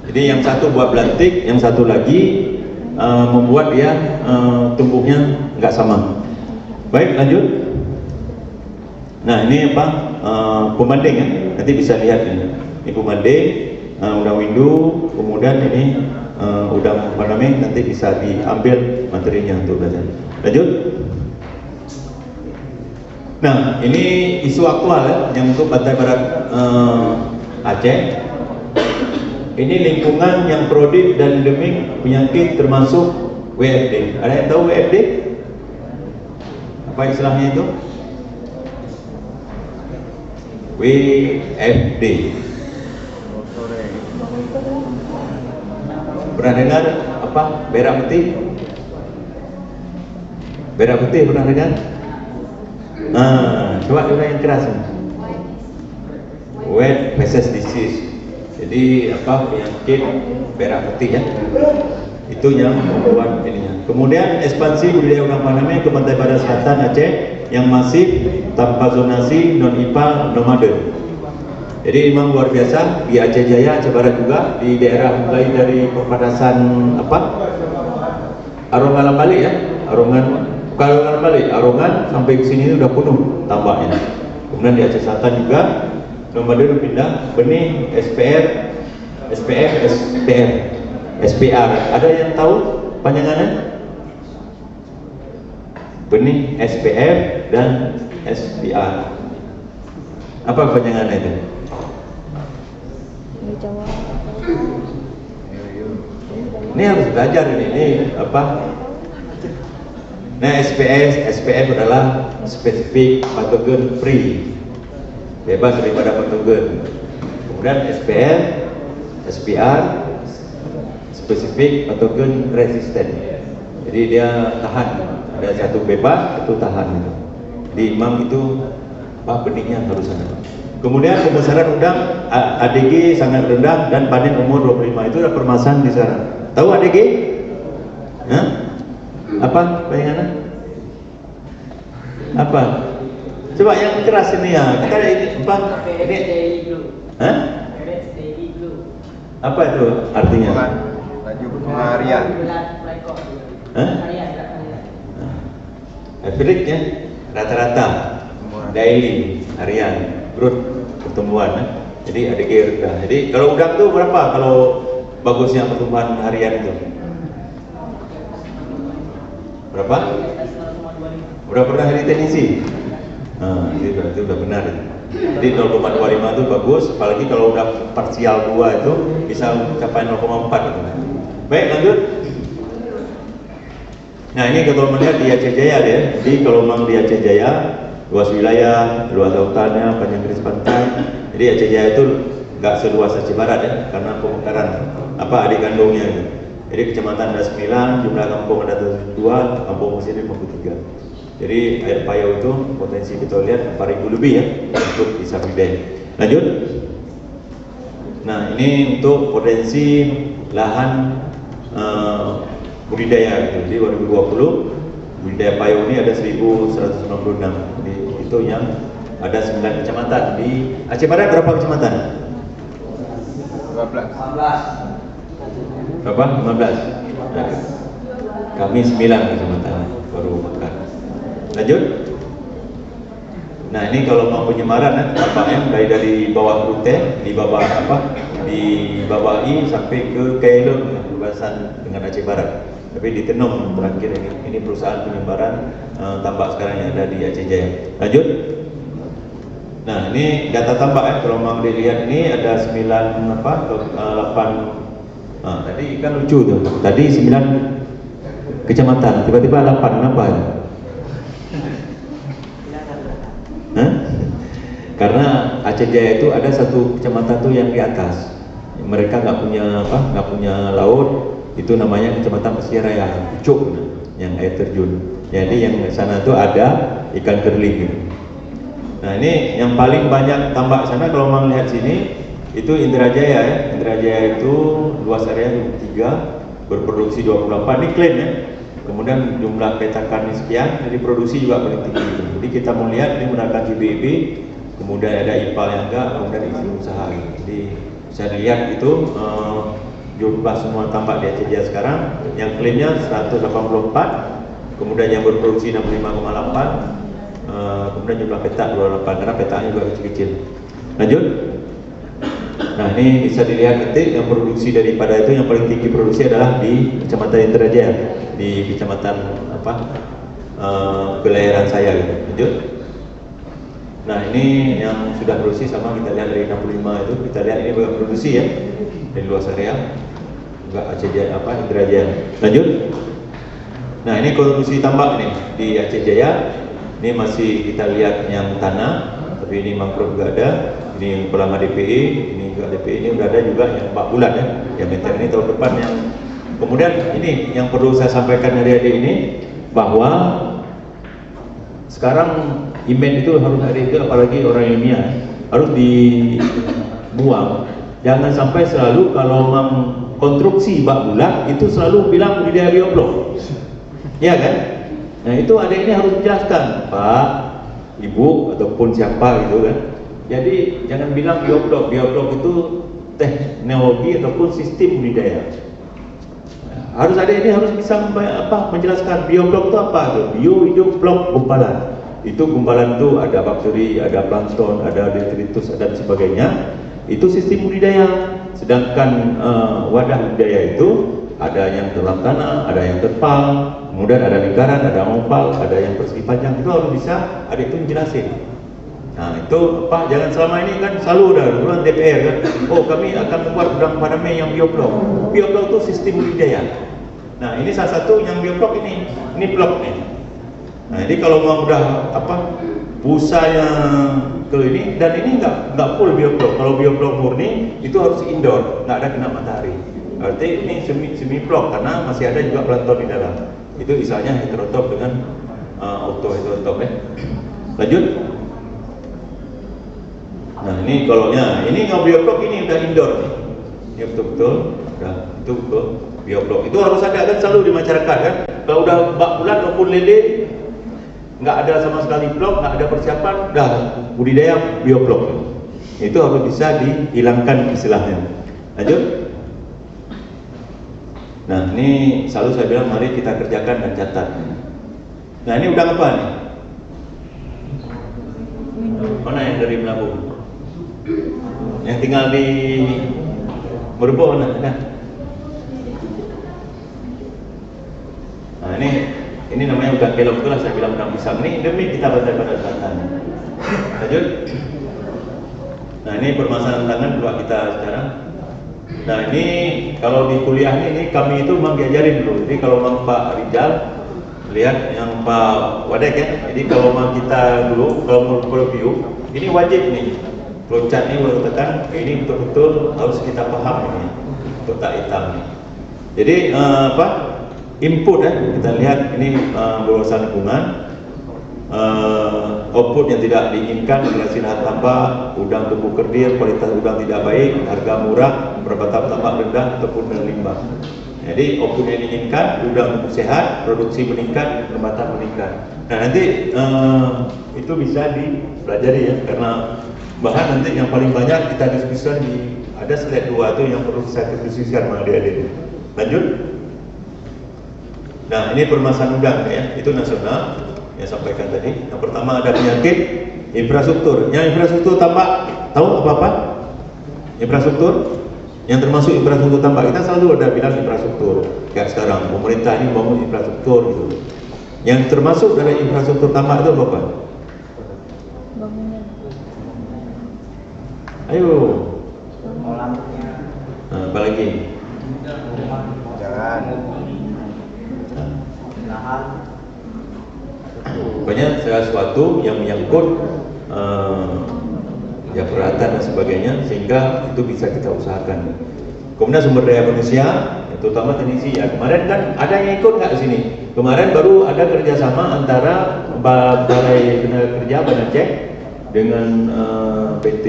Jadi yang satu buat belantik, yang satu lagi membuat dia tumbuhnya nggak sama. Baik, lanjut. Nah ini apa? Pembanding ya. Nanti bisa lihat ini. Ini pembanding udang window, kemudian ini udang Paname, nanti bisa diambil materinya untuk belajar. Lanjut. Nah, ini isu aktual ya, yang untuk pantai barat Aceh. Ini lingkungan yang prodit dan endemik penyakit termasuk WFD. Ada yang tahu WFD? Apa istilahnya itu? WFD. Pernah dengar apa? Berak putih? Berak putih pernah dengar? Coba yang keras. Wet feces disease. Jadi apa penyakit berak putih ya? Itu yang membuat ininya. Kemudian ekspansi budidaya udang Paname ke pantai barat selatan Aceh yang masif tanpa zonasi non IPA nomaden. Jadi memang luar biasa di Aceh Jaya, Aceh Barat juga, di daerah mulai dari perbatasan apa? Arongan Lambalik ya, Arongan sampai ke sini udah penuh tambaknya. Kemudian di Aceh Selatan juga nomaden pindah benih SPR, SPF, SPR, SPR. Ada yang tahu panjangannya? Benih SPF dan SPR. Apa panjangannya itu? Ini harus belajar ini apa? Nah, SPF adalah spesifik patogen free, bebas daripada patogen. Kemudian SPR spesifik ataupun resisten. Jadi dia tahan, ada satu bebas, satu tahan gitu. Di imam itu benihnya harus ada. Kemudian pembesaran udang ADG sangat rendah dan panen umur 25 itu ada permasalahan di sana. Tahu ADG? Hah? Apa bayangannya? Apa? Coba yang keras ini ya. Kita ada ini apa? Ini. Hah? Apa itu artinya? Laju harian. Hah? Average ya, rata-rata, daily, harian, growth pertumbuhan. Jadi ADG rendah. Jadi kalau udang tuh berapa kalau bagusnya pertumbuhan harian itu? Berapa? Udah pernah hari teknisi? Itu udah benar. Jadi 0,25 itu bagus, apalagi kalau udah parsial 2 itu bisa mencapai 0,4 gitu. Baik, lanjut. Nah, ini kalau melihat di Aceh Jaya deh. Jadi kalau memang di Aceh Jaya luas wilayah, luas lautannya, panjang garis pantai. Jadi Aceh Jaya itu nggak seluas Aceh Barat ya, karena pemekaran adik kandungnya. Gitu. Jadi kecamatan ada 9, jumlah kampung ada 2, kampung muslim 53. Jadi air payau itu potensi kita lihat 4.000 lebih ya untuk bisa bidai. Lanjut. Nah, ini untuk potensi lahan budidaya gitu. Jadi 2020 budidaya payau ini ada 1.196. Jadi itu yang ada 9 kecamatan. Di Aceh Barat berapa kecamatan? 12. Berapa? 15. Nah, kami 9 kecamatan baru makan. Lanjut. Nah, ini kalau mau penyemaran tampaknya dari bawah Rute, di bawah di bawah I sampai ke Kailung berbatasan dengan Aceh Barat. Tapi di Tenung terakhir ini perusahaan penyebaran tambak sekarang yang ada di Aceh Jaya. Lanjut. Nah, ini data tambak kalau mau dilihat ini ada 8. Tadi kan lucu tuh. Tadi 9 kecamatan, tiba-tiba 8. Kenapa? Karena Aceh Jaya itu ada satu kecamatan tuh yang di atas. Mereka nggak punya laut. Itu namanya kecamatan Pesisir Raya, Pucuk, yang air terjun. Jadi yang di sana tuh ada ikan kerling. Gitu. Nah, ini yang paling banyak tambak sana kalau mau lihat sini itu Indrajaya ya. Indrajaya itu luas area 23, berproduksi 28. Ini klaim ya. Kemudian jumlah petakan sekian, jadi produksi juga paling tinggi. Jadi kita mau lihat ini menggunakan GBB, kemudian ada IPAL yang enggak, kemudian izin usaha. Jadi bisa dilihat itu jumlah semua tambak di Aceh Jaya sekarang yang klaimnya 184, kemudian yang berproduksi 65,8, kemudian jumlah petak 28 karena petanya juga kecil-kecil. Lanjut. Nah, ini bisa dilihat nanti yang produksi daripada itu yang paling tinggi produksi adalah di Kecamatan Indrajaya, di Kecamatan kelahiran saya gitu. Lanjut. Nah, ini yang sudah produksi sama kita lihat dari 65 itu kita lihat ini juga produksi ya dari luas area juga Aceh Jaya Indrajaya. Lanjut. Nah, ini produksi tambak nih di Aceh Jaya. Ini masih kita lihat yang tanah, tapi ini mangrove juga ada. Ini kolam DPI, ini juga DPI, ini udah ada juga yang 4 bulan ya. Yang meter ini tahun depan yang. Kemudian ini yang perlu saya sampaikan hari ini bahwa sekarang imen itu harus ada itu, apalagi orang ilmiah harus dibuang. Jangan sampai selalu kalau mengkonstruksi bak bulat itu selalu bilang budidaya bioblok, ya kan? Nah, itu ada ini harus dijelaskan, Pak, Ibu ataupun siapa gitu kan. Jadi jangan bilang bioblok. Bioblok itu teknologi ataupun sistem budidaya. Harus ada ini harus bisa menjelaskan bioblok itu apa tuh? Bio hidup blok gumpalan. Itu gumpalan itu ada bakteri, ada plankton, ada detritus dan sebagainya. Itu sistem budidaya. Sedangkan wadah budidaya itu ada yang dalam tanah, ada yang terpal, kemudian ada lingkaran, ada oval, ada yang persegi panjang. Itu harus bisa ada itu menjelasin. Nah, itu jangan selama ini kan selalu udah duluan DPR kan. Oh, kami akan membuat gudang padame yang bioblok. Bioblok itu sistem budidaya. Nah, ini salah satu yang bioblok ini blok nih. Nah, jadi kalau mau udah busanya ke ini dan ini nggak full bioblok. Kalau bioblok murni itu harus indoor, nggak ada kena matahari. Berarti ini semi blok karena masih ada juga plankton di dalam. Itu misalnya heterotop dengan auto-heterotop ya. Lanjut. Nah ini kalau ini bioblok ini udah indoor nih. Ini betul-betul udah itu betul bioblok. Itu harus ada kan selalu di masyarakat kan. Kalau udah bak bulan maupun lele nggak ada sama sekali blok, nggak ada persiapan, dah budidaya bioblok. Itu harus bisa dihilangkan istilahnya. Lanjut. Nah ini selalu saya bilang mari kita kerjakan dan catat. Nah ini udang apa nih? Mana yang dari Melabung? Yang tinggal di Merubo mana? Nah ini namanya udang kelok, itulah saya bilang udang pisang. Ini demi kita pada selatan. Lanjut. Nah ini permasalahan tangan buat kita sekarang. Nah ini kalau di kuliah ini kami itu memang diajarin dulu. Jadi kalau memang Pak Rizal lihat yang Pak Wadek ya. Jadi kalau memang kita dulu kalau mau review ini wajib nih. Flowchart ini baru tekan, ini betul-betul harus kita paham ini untuk tak hitam nih. Jadi input ya, kita lihat ini berurusan lingkungan, output yang tidak diinginkan, hasil lahan tambah, udang tumbuh kerdil, kualitas udang tidak baik, harga murah, perbatap tambak rendah ataupun limbah. Jadi output yang diinginkan, udang tumbuh sehat, produksi meningkat, pendapatan meningkat. Nah nanti itu bisa dipelajari ya, karena bahkan nanti yang paling banyak kita diskusikan di ada slide 2 itu yang perlu saya diskusikan sama adik-adik. Lanjut. Nah ini permasalahan udang ya, itu nasional yang sampaikan tadi. Yang pertama ada penyakit infrastruktur. Yang infrastruktur tambak tahu apa-apa? Infrastruktur yang termasuk infrastruktur tambak kita selalu ada bilang infrastruktur. Kayak sekarang pemerintah ini bangun infrastruktur gitu. Yang termasuk dari infrastruktur tambak itu apa? Ayo. Nah, apa lagi? Jangan. Banyak sesuatu yang menyangkut ya peralatan dan sebagainya sehingga itu bisa kita usahakan. Kemudian sumber daya manusia, terutama teknisi ya. Kemarin kan ada yang ikut nggak di sini? Kemarin baru ada kerjasama antara Balai Tenaga Kerja Banacek dengan PT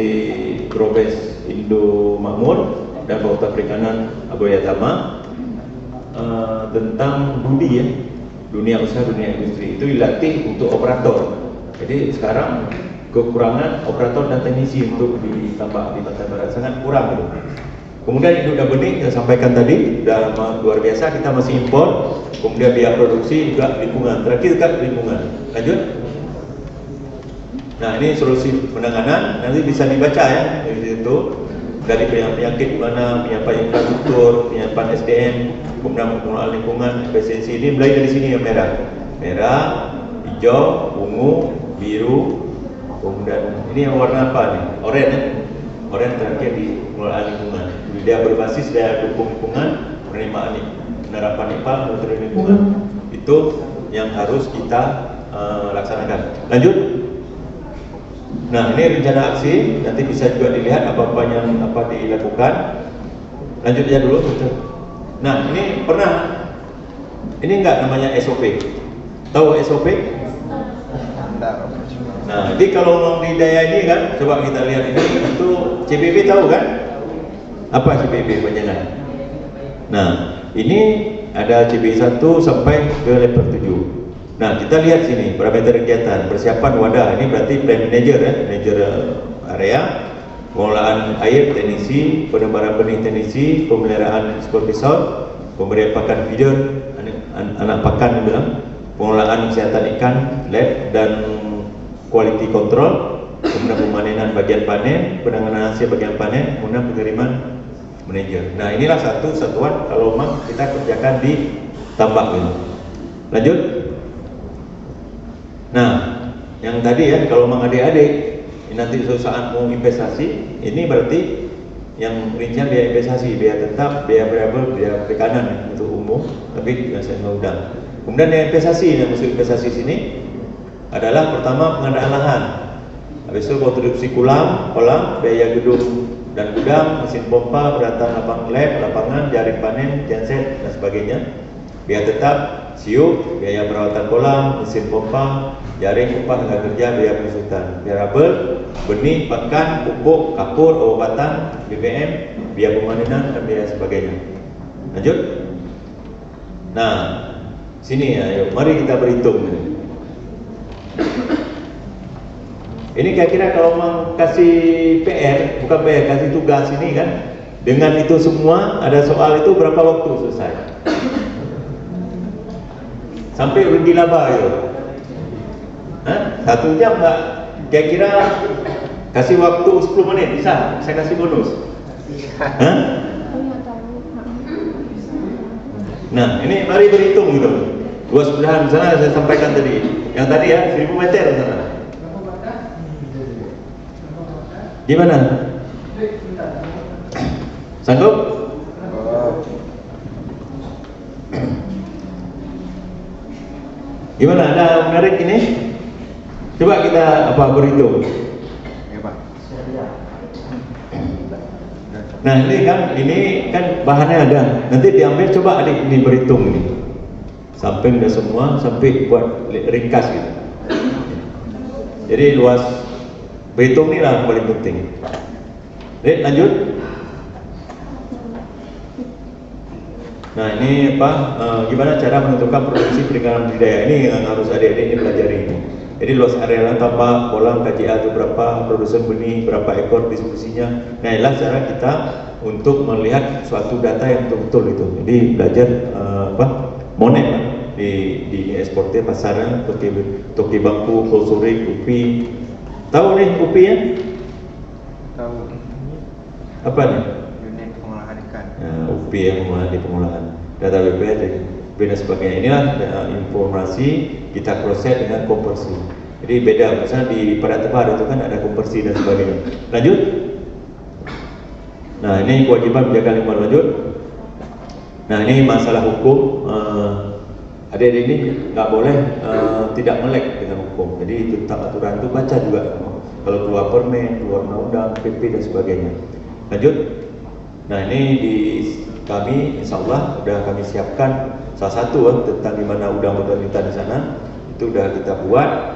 Grobes Indo Makmur dan Fakultas Perikanan Aboyatama tentang budi ya, dunia usaha, dunia industri itu dilatih untuk operator. Jadi sekarang kekurangan operator dan teknisi untuk di tambak di Pantai Barat sangat kurang gitu. Kemudian induk dan benih saya sampaikan tadi sudah luar biasa, kita masih impor. Kemudian biaya produksi juga lingkungan. Terakhir kan lingkungan. Lanjut. Nah ini solusi penanganan nanti bisa dibaca ya dari situ, dari penyakit mana, penyiapan infrastruktur, penyiapan SDM, kemudian pengelolaan lingkungan, efisiensi. Ini mulai dari sini yang merah, hijau, ungu, biru, kemudian ini yang warna apa nih? Oranye. Oranye terakhir di pengelolaan lingkungan. Dia berbasis daya dukung lingkungan, penerapan IPA, monitoring lingkungan. Itu yang harus kita laksanakan. Lanjut. Nah ini rencana aksi, nanti bisa juga dilihat apa-apa yang dilakukan. Lanjut aja dulu. Nah ini ini enggak namanya SOP. Tahu SOP? Nah jadi kalau di daya ini kan, coba kita lihat ini, itu CBB tahu kan? Apa CBB panjangan? Nah ini ada CBB 1 sampai ke level 7. Nah kita lihat sini parameter kegiatan, persiapan wadah, ini berarti plan manager ya, manager area, pengelolaan air teknisi, penebaran benih teknisi, pemeliharaan supervisor, pemberian pakan feeder, anak pakan dibilang, pengelolaan kesehatan ikan, lab dan quality control, kemudian pemanenan bagian panen, penanganan hasil bagian panen, kemudian pengiriman manajer. Nah inilah satu satuan kalau memang kita kerjakan di tambak gitu. Lanjut. Nah, yang tadi ya, kalau memang adik-adik nanti suatu saat mau investasi, ini berarti yang rincian biaya investasi, biaya tetap, biaya variabel, biaya perikanan ya, untuk umum, tapi saya udang. Kemudian yang investasi, yang masuk investasi sini adalah pertama pengadaan lahan, habis itu konstruksi kolam, biaya gedung dan gudang, mesin pompa, peralatan lapangan, jaring panen, genset dan sebagainya. Biaya tetap, siup, biaya perawatan kolam, mesin pompa, jaring, upah tenaga kerja, biaya pengusutan. Variabel, benih, pakan, pupuk, kapur, obatan, BBM, biaya pemanenan dan biaya sebagainya. Lanjut. Nah, sini ya, yuk, mari kita berhitung. Ini kira-kira kalau mau kasih PR, bukan PR, kasih tugas ini kan, dengan itu semua ada soal itu berapa waktu selesai? Sampai rugi laba itu. Hah? 1 jam enggak? Kira-kira kasih waktu 10 menit bisa? Saya kasih bonus. Hah? Nah, ini mari berhitung gitu. Luas belahan sana saya sampaikan tadi. Yang tadi ya, 1000 meter sana. Gimana? Sanggup? Gimana? Ada menarik ini? Coba kita berhitung. Nah, ini kan bahannya ada. Nanti diambil, coba adik ini berhitung ini. Sampai udah semua, sampai buat ringkas gitu. Jadi luas berhitung ini lah paling penting. Baik, lanjut. Nah, ini gimana cara menentukan produksi perikanan budidaya? Ini yang harus adik-adik ini pelajari. Jadi luas area tambak, kolam, KJA itu berapa, produsen benih, berapa ekor, distribusinya. Nah, inilah cara kita untuk melihat suatu data yang betul-betul itu. Jadi belajar monet di eksportir pasaran, toki bangku, klosurik, upi. Tahu nih upi ya? Tahu. Apa nih? Unit pengolahan ikan. Nah, upi yang di pengolahan data BPS dan sebagainya. Inilah informasi kita proses dengan konversi. Jadi beda, misalnya di pada tebar itu kan ada konversi dan sebagainya. Lanjut. Nah, ini kewajiban menjaga lingkungan. Lanjut. Nah, ini masalah hukum. Adik-adik ini nggak boleh tidak melek dengan hukum. Jadi tentang aturan itu baca juga. Kalau keluar permen, keluar undang-undang, PP dan sebagainya. Lanjut. Nah, ini di kami, insya Allah sudah kami siapkan salah satu tentang di mana udang kita di sana. Itu sudah kita buat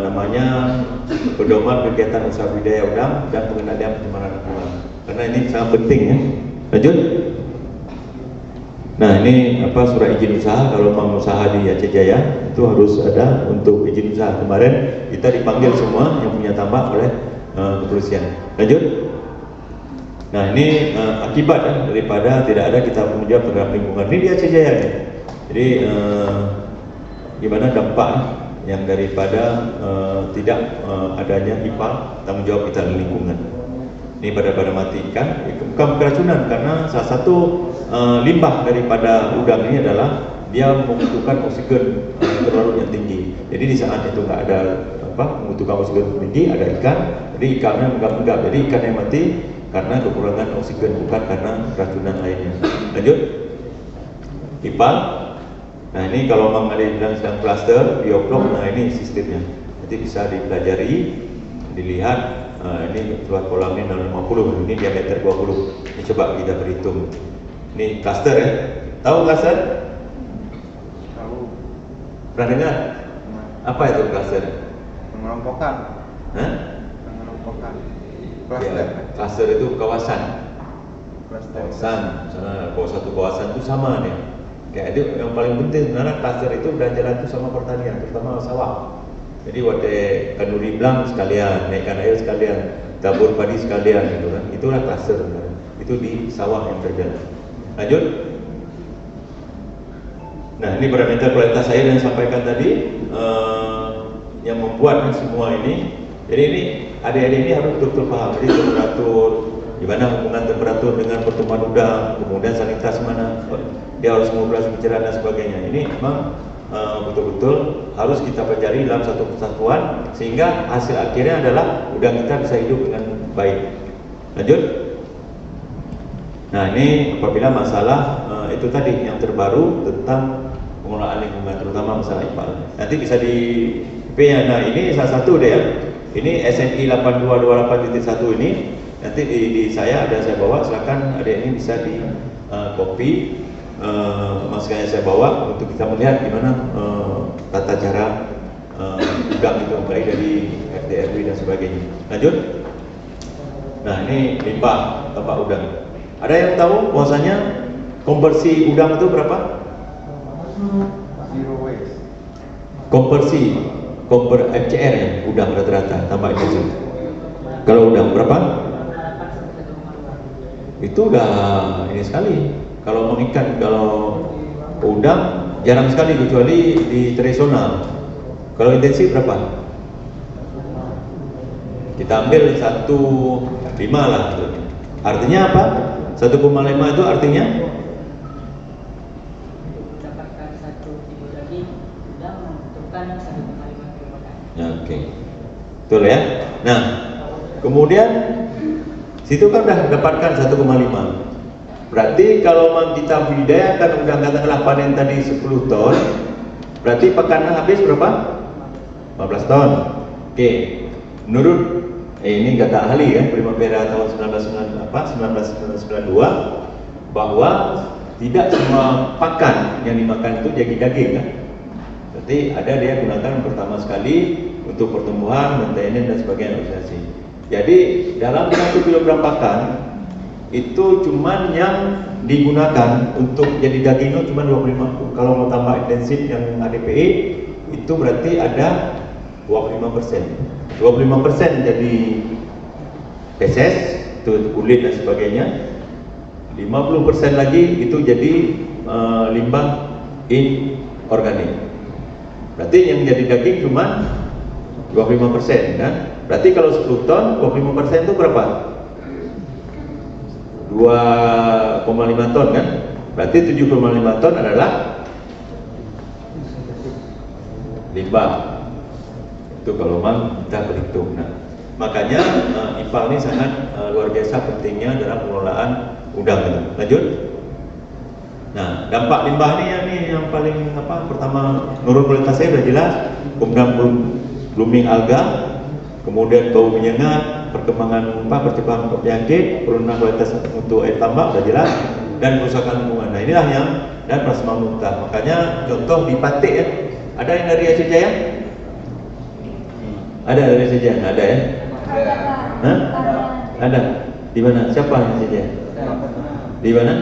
namanya pedoman kegiatan usaha budidaya udang dan pengendalian pencemaran lingkungan. Karena ini sangat penting ya. Lanjut. Nah, ini surat izin usaha. Kalau mau usaha di Aceh Jaya itu harus ada untuk izin usaha. Kemarin kita dipanggil semua yang punya tambak oleh kepolisian. Lanjut. Nah, ini akibat daripada tidak ada kita penunjang terhadap lingkungan. Ini di Aceh Jaya ya. Jadi gimana dampak yang daripada tidak adanya IPA tanggung jawab kita di lingkungan. Ini pada mati ikan, bukan keracunan karena salah satu limbah daripada udang ini adalah dia membutuhkan oksigen terlalu yang tinggi. Jadi di saat itu nggak ada membutuhkan oksigen tinggi, ada ikan, jadi ikannya menggap-menggap. Jadi ikan yang mati karena kekurangan oksigen, bukan karena keracunan lainnya. Lanjut. IPA. Nah, ini kalau Mang Ali bilang sedang cluster bioblok, nah ini sistemnya. Nanti bisa dipelajari, dilihat. Ini keluar kolamnya 650, ini diameter 20. Ini coba kita berhitung. Ini cluster ya. Tahu cluster? Tahu. Pernah dengar? Apa itu cluster? Mengelompokkan. Hah? Mengelompokkan. Ya, cluster itu kawasan. Cluster. Misalnya kalau satu kawasan itu sama nih. Kayak itu yang paling penting sebenarnya cluster itu berjalan itu sama pertanian, terutama sawah. Jadi waktu kanuri blang sekalian, naikkan air sekalian, tabur padi sekalian gitu kan. Itulah cluster sebenarnya. Itu di sawah yang terjadi. Lanjut. Nah, ini parameter kualitas air yang sampaikan tadi yang membuat semua ini. Jadi ini adik-adik ini harus betul-betul paham. Jadi temperatur, gimana hubungan temperatur dengan pertumbuhan udang, kemudian sanitasi mana, dia harus mengoperasi pencernaan dan sebagainya. Ini memang betul-betul harus kita pelajari dalam satu kesatuan sehingga hasil akhirnya adalah udang kita bisa hidup dengan baik. Lanjut. Nah, ini apabila masalah itu tadi yang terbaru tentang pengelolaan lingkungan, terutama masalah IPAL. Nanti bisa di P ya. Nah, ini salah satu deh ya. Ini SNI 8228.1 ini Nanti di saya ada saya bawa, silakan adik ini bisa di copy, masukannya saya bawa untuk kita melihat gimana tata cara udang itu mulai dari RT RW dan sebagainya. Lanjut. Nah ini limbah tempat udang. Ada yang tahu bahwasanya konversi udang itu berapa? Zero waste. Konversi FCR ya, udang rata-rata tambah itu. Kalau udang berapa? Itu udah ini sekali. Kalau mengikat, kalau udang jarang sekali kecuali di tradisional. Kalau intensif berapa? Kita ambil 1,5 lah. Artinya apa? 1,5 itu artinya Dapatkan 1 kilo daging, sudah membutuhkan 1,5 kilo makan. ya, oke. Betul ya. Nah, kemudian situ kan udah dapatkan 1,5. Berarti kalau kita budidayakan udang katakanlah panen tadi 10 ton, berarti pekannya habis berapa? 15 ton. Oke. Menurut ini kata ahli ya, Primavera tahun 1992 bahwa tidak semua pakan yang dimakan itu jadi daging kan. Berarti ada dia gunakan pertama sekali untuk pertumbuhan, maintenance dan sebagainya organisasi. Jadi dalam 1 kg pakan itu cuman yang digunakan untuk jadi daging itu cuma 25. Kalau mau tambah intensif yang ADPE itu berarti ada 25%. 25% jadi feses, itu kulit dan sebagainya. 50% lagi itu jadi limbah inorganik. Berarti yang jadi daging cuma 25% kan? Berarti kalau 10 ton 25% itu berapa? 2,5 ton kan? Berarti 7,5 ton adalah limbah. Itu kalau memang kita berhitung. Nah, makanya IPA ini sangat luar biasa pentingnya dalam pengelolaan udang itu. Lanjut. Nah, dampak limbah ini yang paling pertama, menurut kualitas saya sudah jelas, kemudian blooming alga, kemudian bau menyengat, perkembangan percobaan penyakit, penurunan kualitas untuk air tambak sudah jelas, dan kerusakan lingkungan. Nah inilah yang dan plasma muntah. Makanya contoh di Patik ya, ada yang dari Aceh Jaya? Ada dari Aceh Jaya? Ada ya? Hah? Ada. Di mana? Siapa yang Aceh Jaya? Di mana?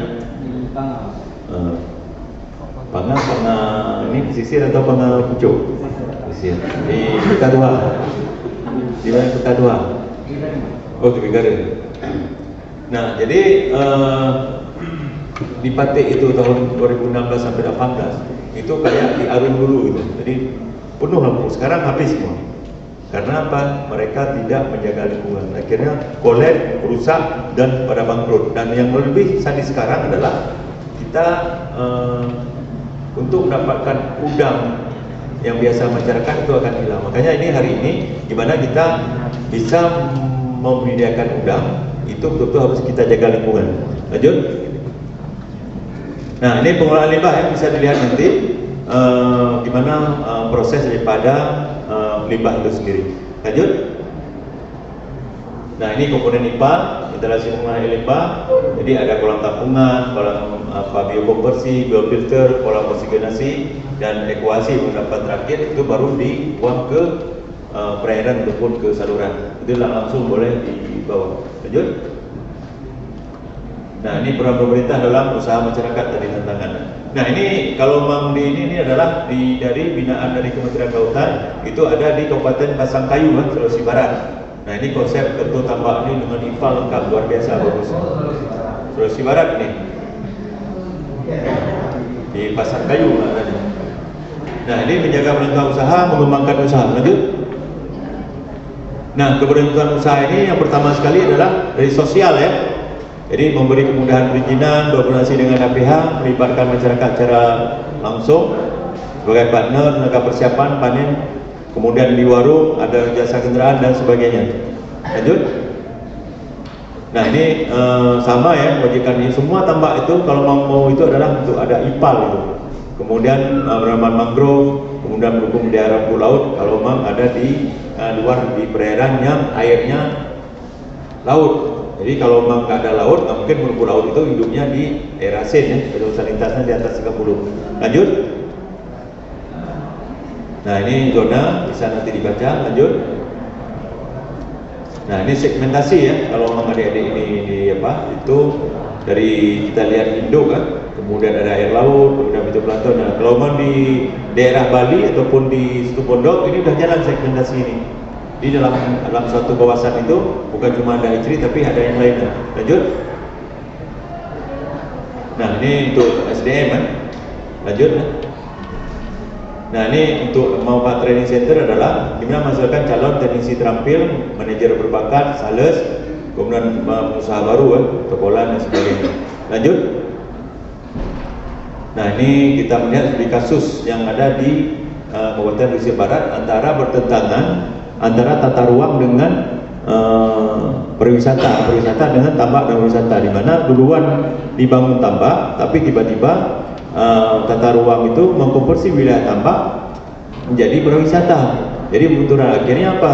Pangah ini pesisir atau Pangah Pucuk? Pesisir. Di Pekadua. Di mana Pekadua? Oh, di Garin. Nah, jadi di Patik itu tahun 2016 sampai 18 itu kayak di Arun dulu gitu. Jadi penuh lampu. Sekarang habis semua. Karena apa? Mereka tidak menjaga lingkungan. Akhirnya kolek, rusak dan pada bangkrut. Dan yang lebih sadis sekarang adalah kita untuk mendapatkan udang yang biasa masyarakat itu akan hilang. Makanya ini hari ini gimana kita bisa membudidayakan udang itu betul-betul harus kita jaga lingkungan. Lanjut. Nah ini pengelolaan limbah ya, bisa dilihat nanti gimana proses daripada limbah itu sendiri. Lanjut. Nah ini komponen IPA, instalasi pengelolaan limbah. Jadi ada kolam tampungan, kolam biokonversi, biofilter, kolam oksigenasi dan ekuasi beberapa terakhir itu baru dibuang ke perairan ataupun ke saluran. Itu langsung boleh dibawa. Lanjut. Nah ini peran pemerintah dalam usaha masyarakat tadi tantangan. Nah ini kalau Mang ini adalah dari binaan dari Kementerian Kelautan, itu ada di Kabupaten Pasangkayu kan, Sulawesi Barat. Nah ini konsep ketua tambak ini dengan IPA lengkap, luar biasa bagus. Sulawesi Barat ini di Pasangkayu adanya. Nah ini menjaga peruntukan usaha, mengembangkan usaha. Lanjut. Nah keberuntungan usaha ini yang pertama sekali adalah dari sosial ya. Jadi memberi kemudahan perizinan, berkoordinasi dengan APH, melibatkan masyarakat secara langsung sebagai partner, menjaga persiapan panen, kemudian di warung ada jasa kendaraan dan sebagainya. Lanjut. Nah ini sama ya, wajibkan ini semua tambak itu kalau mau itu adalah untuk ada IPAL itu. Kemudian penanaman mangrove, kemudian mendukung daerah pulau laut kalau memang ada di luar di perairan yang airnya laut. Jadi kalau memang nggak ada laut, nggak mungkin rumput laut itu hidupnya di air asin ya, keterusan lintasnya di atas 30. Lanjut. Nah ini zona, bisa nanti dibaca. Lanjut. Nah ini segmentasi ya, kalau memang adik-adik ini itu dari kita lihat Indo kan, kemudian ada air laut, kemudian fitoplankton. Nah kalau memang di daerah Bali ataupun di Situ Pondok ini udah jalan segmentasi ini. Di dalam suatu kawasan itu bukan cuma ada ICRI tapi ada yang lainnya. Lanjut. Nah ini untuk SDM kan. Lanjut. Nah ini untuk manfaat training center adalah dimana menghasilkan calon teknisi terampil, manajer berbakat, sales, kemudian pengusaha baru kan, tokolan dan sebagainya. Lanjut. Nah ini kita melihat di kasus yang ada di Kabupaten Pesisir Barat antara bertentangan antara tata ruang dengan pariwisata dengan tambak dan wisata, di mana duluan dibangun tambak tapi tiba-tiba tata ruang itu mengkonversi wilayah tambak menjadi pariwisata. Jadi benturan akhirnya apa?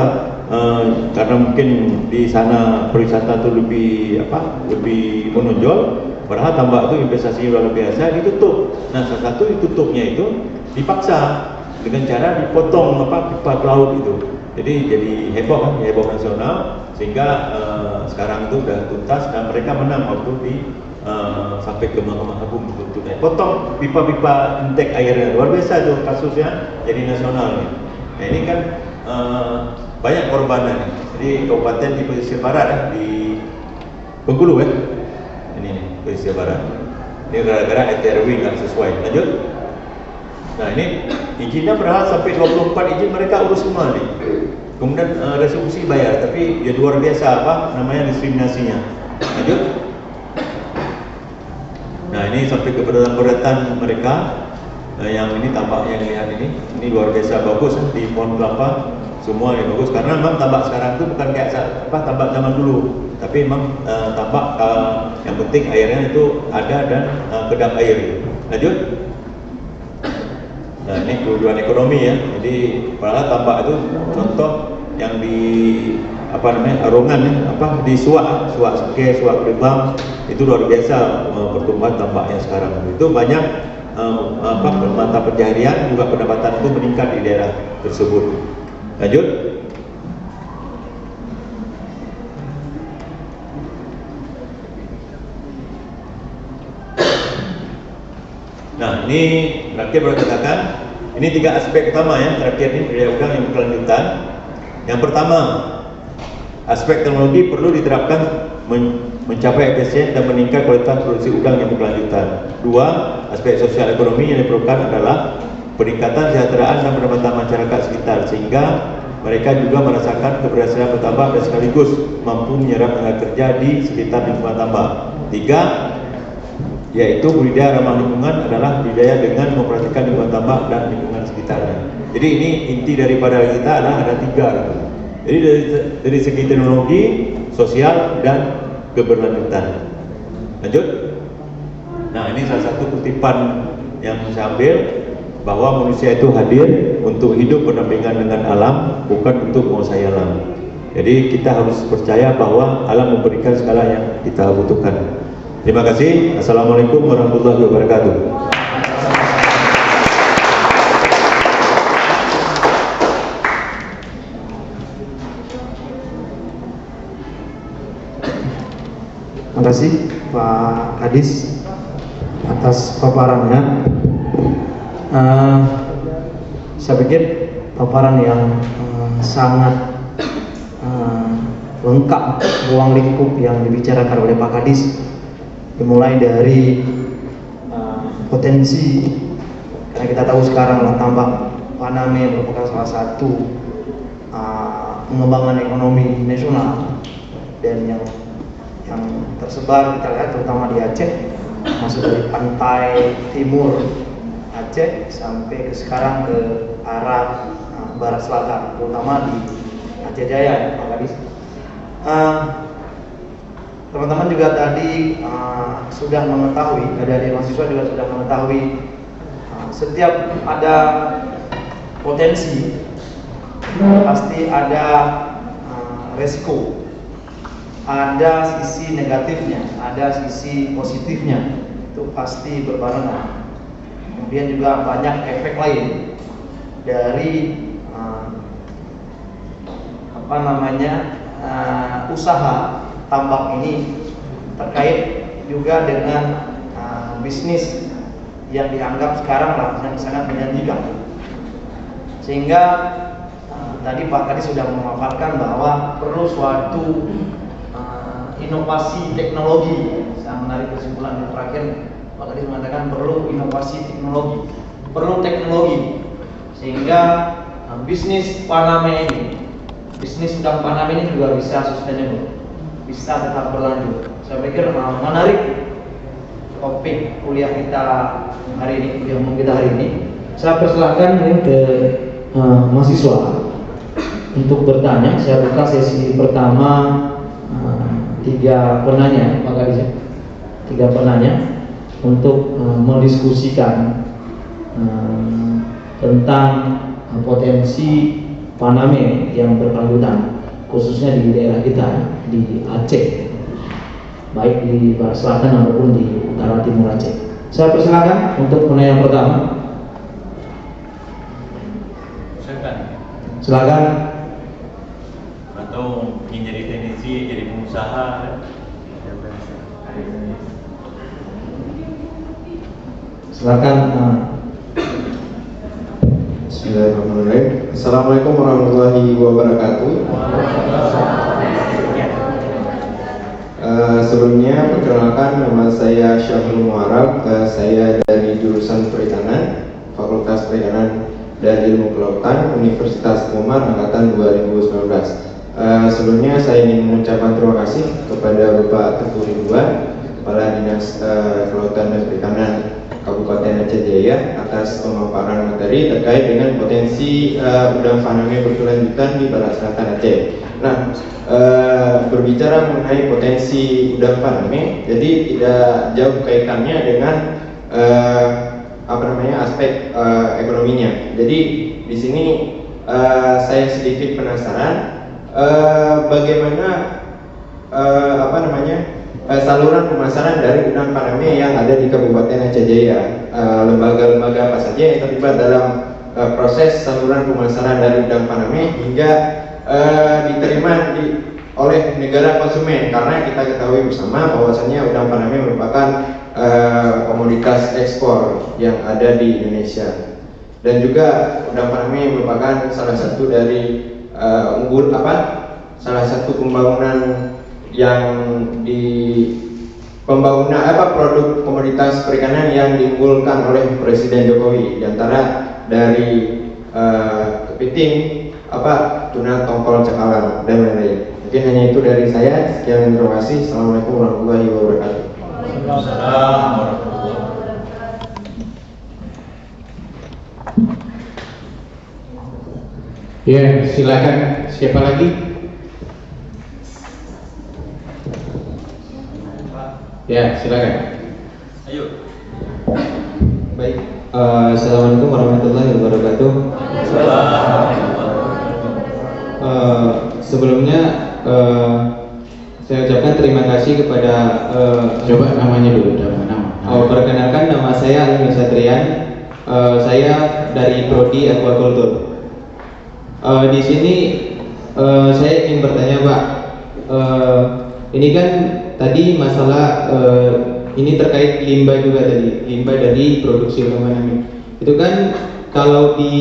Karena mungkin di sana pariwisata itu lebih menonjol, padahal tambak itu investasi luar biasa ditutup. Nah salah satu ditutupnya itu dipaksa dengan cara dipotong pipa laut itu. Jadi heboh kan, heboh nasional, sehingga sekarang itu sudah tuntas dan mereka menang waktu sampai ke Mahkamah Agung untuk potong pipa-pipa intake airnya. Luar biasa itu kasusnya, jadi nasional nih. Nah ini kan banyak korbannya nih. Jadi kabupaten di pesisir barat di Bengkulu ya. Ini nih pesisir barat. Ini gara-gara ETRW nggak sesuai. Lanjut. Nah ini izinnya berhasil sampai 24 izin mereka urus semua nih. Kemudian resolusi bayar, tapi ya luar biasa diskriminasinya. Lanjut. Nah ini sampai keberatan mereka yang ini tambak yang lihat ini luar biasa bagus di pohon kelapa semua yang bagus, karena memang tambak sekarang itu bukan kayak tambak zaman dulu, tapi memang tambak yang penting airnya itu ada dan kedap air. Lanjut. Nah ini tujuan ekonomi ya. Jadi padahal tambak itu contoh yang di Arongan di Suak Seke, Suak Gerbang itu luar biasa pertumbuhan tambaknya sekarang. Itu banyak mata pencaharian, juga pendapatan itu meningkat di daerah tersebut. Lanjut. Nah ini terakhir baru katakan ini 3 aspek utama ya, terakhir ini budaya udang yang berkelanjutan. Yang pertama, aspek teknologi perlu diterapkan mencapai efisien dan meningkat kualitas produksi udang yang berkelanjutan. 2, aspek sosial ekonomi yang diperlukan adalah peningkatan kesejahteraan dan pendapatan masyarakat sekitar, sehingga mereka juga merasakan keberhasilan bertambah dan sekaligus mampu menyerap tenaga kerja di sekitar lingkungan tambak. 3, yaitu budidaya ramah lingkungan adalah budidaya dengan memperhatikan lingkungan tambak dan lingkungan sekitarnya. Jadi ini inti daripada kita adalah ada 3. Jadi dari segi teknologi, sosial, dan keberlanjutan. Lanjut. Nah ini salah satu kutipan yang saya ambil, bahwa manusia itu hadir untuk hidup berdampingan dengan alam, bukan untuk menguasai alam. Jadi kita harus percaya bahwa alam memberikan segala yang kita butuhkan. Terima kasih. Assalamualaikum warahmatullahi wabarakatuh. Terima kasih Pak Kadis atas paparannya. Saya pikir paparan yang sangat lengkap, ruang lingkup yang dibicarakan oleh Pak Kadis, dimulai dari potensi, karena kita tahu sekarang tambak Paname merupakan salah satu pengembangan ekonomi nasional, dan yang tersebar kita lihat terutama di Aceh, masuk dari pantai timur Aceh sampai ke sekarang ke arah barat selatan, terutama di Aceh Jaya, Pak Kadis. Teman-teman juga tadi sudah mengetahui, dari mahasiswa juga sudah mengetahui, setiap ada potensi pasti ada resiko. ada sisi negatifnya, ada sisi positifnya, itu pasti berbarengan. Kemudian juga banyak efek lain dari usaha tambak ini, terkait juga dengan bisnis yang dianggap sekarang yang sangat menjanjikan. Sehingga tadi Pak Kadis sudah memaparkan bahwa perlu suatu inovasi teknologi. Saya menarik kesimpulan yang terakhir, Pak Kadis mengatakan perlu inovasi teknologi, perlu teknologi, sehingga bisnis Paname ini, bisnis udang Paname ini juga bisa sustainable, bisa tetap berlanjut. Saya pikir menarik topik kuliah kita hari ini, kuliah umum kita hari ini. Saya persilakan ini ke mahasiswa untuk bertanya. Saya buka sesi pertama, 3 penanya, Pak Kadis, 3 penanya untuk mendiskusikan tentang potensi Paname yang berkelanjutan, khususnya di daerah kita di Aceh, baik di barat selatan maupun di utara timur Aceh. Saya persilakan untuk penanya yang pertama. Silakan. Atau ingin jadi teknisi, jadi pengusaha. Silakan. Bismillahirrahmanirrahim. Assalamualaikum warahmatullahi wabarakatuh. Sebelumnya perkenalkan, nama saya Syafrul Muharrab. Saya dari jurusan Perikanan, Fakultas Perikanan dan Ilmu Kelautan, Universitas Umar Angkatan 2019. Sebelumnya saya ingin mengucapkan terima kasih kepada Bapak Teguh Ridwan, Kepala Dinas Kelautan dan Perikanan Kabupaten Aceh Jaya, atas pemaparan materi terkait dengan potensi udang Paname berkelanjutan di barat selatan Aceh. Nah, berbicara mengenai potensi udang Paname, jadi tidak jauh kaitannya dengan aspek ekonominya. Jadi di sini saya sedikit penasaran bagaimana saluran pemasaran dari udang Paname yang ada di Kabupaten Aceh Jaya. Lembaga-lembaga apa saja yang terlibat dalam proses saluran pemasaran dari udang Paname hingga diterima oleh negara konsumen, karena kita ketahui bersama bahwasannya udang Paname merupakan komoditas ekspor yang ada di Indonesia, dan juga udang Paname merupakan salah satu dari salah satu pembangunan yang produk komoditas perikanan yang diunggulkan oleh Presiden Jokowi, diantara dari kepiting, tuna tongkol cakalang dan lain-lain. Mungkin hanya itu dari saya. Sekian, terima kasih. Assalamualaikum warahmatullahi wabarakatuh. Ya, silakan. Siapa lagi? Ya, silakan. Ayo. Baik. Assalamualaikum warahmatullahi wabarakatuh. Sebelumnya saya ucapkan terima kasih kepada Coba namanya dulu, nama. perkenalkan, nama saya Ali Satrian. Saya dari Prodi Aquaculture. Di sini saya ingin bertanya, Pak. Ini kan tadi masalah ini terkait limbah juga tadi, limbah dari produksi udang Paname. Itu kan kalau di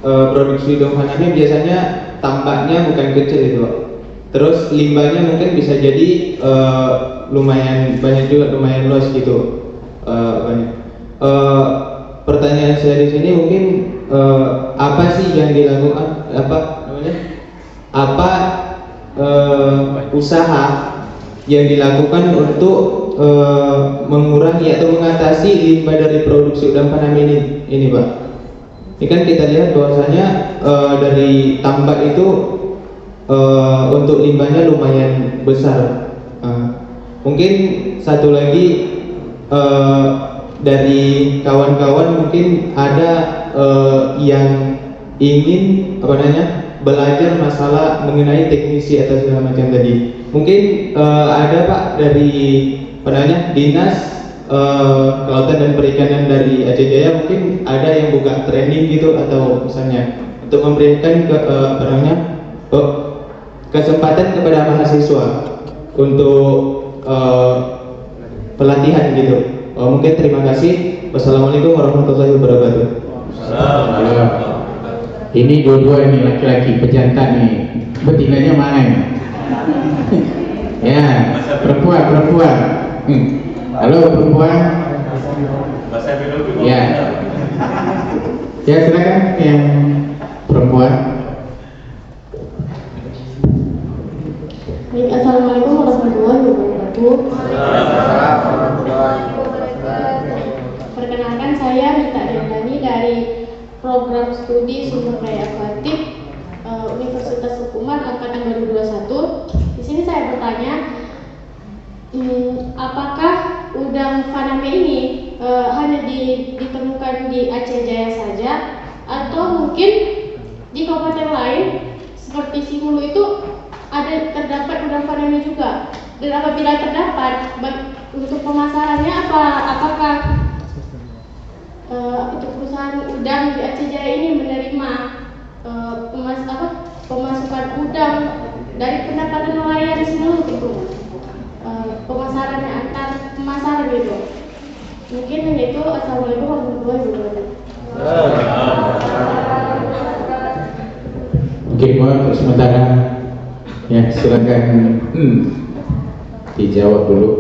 produksi udang Paname biasanya tambaknya bukan kecil itu, Pak. Terus limbahnya mungkin bisa jadi lumayan banyak juga, lumayan luas gitu. Pertanyaan saya di sini mungkin apa sih yang dilakukan, usaha yang dilakukan untuk mengurangi atau mengatasi limbah dari produksi udang Paname ini, Pak? Ini kan kita lihat bahwasanya dari tambak itu untuk limbahnya lumayan besar. Mungkin satu lagi dari kawan-kawan mungkin ada yang ingin belajar masalah mengenai teknisi atau segala macam tadi. Mungkin ada Pak dari penanya Dinas Kelautan dan Perikanan dari Aceh Jaya, mungkin ada yang buka training gitu atau misalnya untuk memberikan kesempatan kepada mahasiswa untuk pelatihan gitu. Mungkin terima kasih. Wassalamualaikum warahmatullahi wabarakatuh. Ini dua-dua ini laki-laki pejantan nih, betinanya mana ini? Ya, perempuan. Halo perempuan. Ya. Ya silakan yang perempuan. Assalamualaikum warahmatullahi wabarakatuh. Perkenalkan, saya Rita Dendani dari program studi sumber daya aquatik Universitas Hukuman angkatan 2021. Di sini saya bertanya, apakah udang faname ini hanya ditemukan di Aceh Jaya saja, atau mungkin di kabupaten lain seperti Simulu itu terdapat udang faname juga? Dan apabila terdapat, untuk pemasarannya apakah perusahaan udang di Aceh Jaya ini menerima pemasukan udang dari pendapatan nelayan Simulu gitu, pemasarannya antar pemasaran gitu? Mungkin hanya itu. Assalamualaikum warahmatullahi wabarakatuh. Mungkin untuk sementara ya silakan dijawab dulu.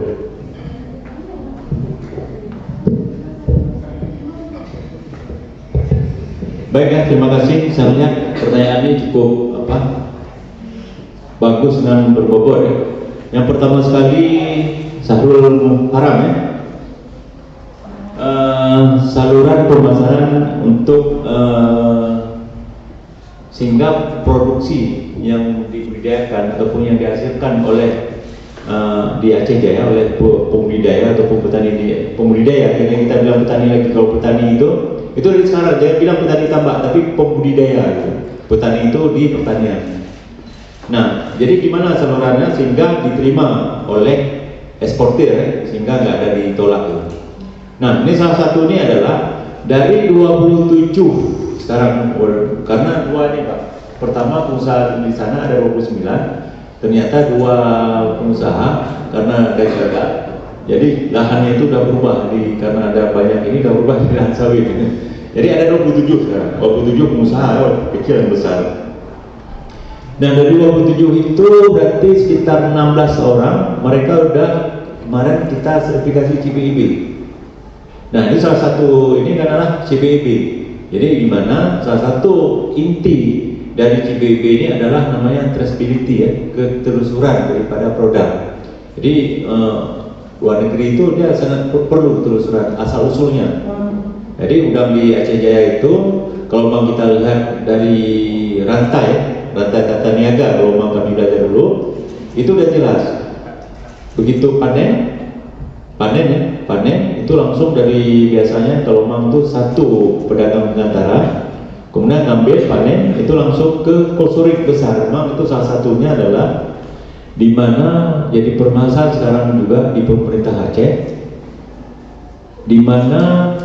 Baik ya, terima kasih. Sebenarnya pertanyaan ini cukup bagus dan berbobot ya. Yang pertama sekali Sahrul Haram ya, saluran pemasaran untuk sehingga produksi yang dibudidayakan ataupun yang dihasilkan oleh di Aceh Jaya oleh pembudidaya ataupun pembudidaya, yang kita bilang petani lagi. Kalau petani itu dari sekarang jangan bilang petani tambak, tapi pembudidaya gitu. Petani itu di pertanian. Nah, jadi gimana salurannya sehingga diterima oleh eksportir ya, sehingga nggak ada ditolak gitu. Nah, ini salah satu ini adalah dari 27 sekarang, karena dua ini Pak. Pertama pengusaha di sana ada 29, ternyata dua pengusaha karena ada gagal. Jadi lahannya itu udah berubah karena ada banyak ini udah berubah jadi lahan sawit. Jadi ada 27 sekarang, 27 pengusaha kecil dan besar. Dan dari 27 itu berarti sekitar 16 orang mereka udah kemarin kita sertifikasi CPIB. Nah ini salah satu ini adalah CPIB. Jadi di mana salah satu inti dari CPIB ini adalah namanya traceability ya, ketelusuran daripada produk. Jadi luar negeri itu dia sangat perlu ketelusuran asal usulnya. Jadi udang di Aceh Jaya itu kalau mau kita lihat dari rantai tata niaga, kalau mau kami belajar dulu itu udah jelas. Begitu panen itu langsung dari biasanya kalau mau itu satu pedagang pengantara, kemudian ngambil panen itu langsung ke cold besar. Memang itu salah satunya adalah di mana jadi permasalahan sekarang juga di pemerintah Aceh, di mana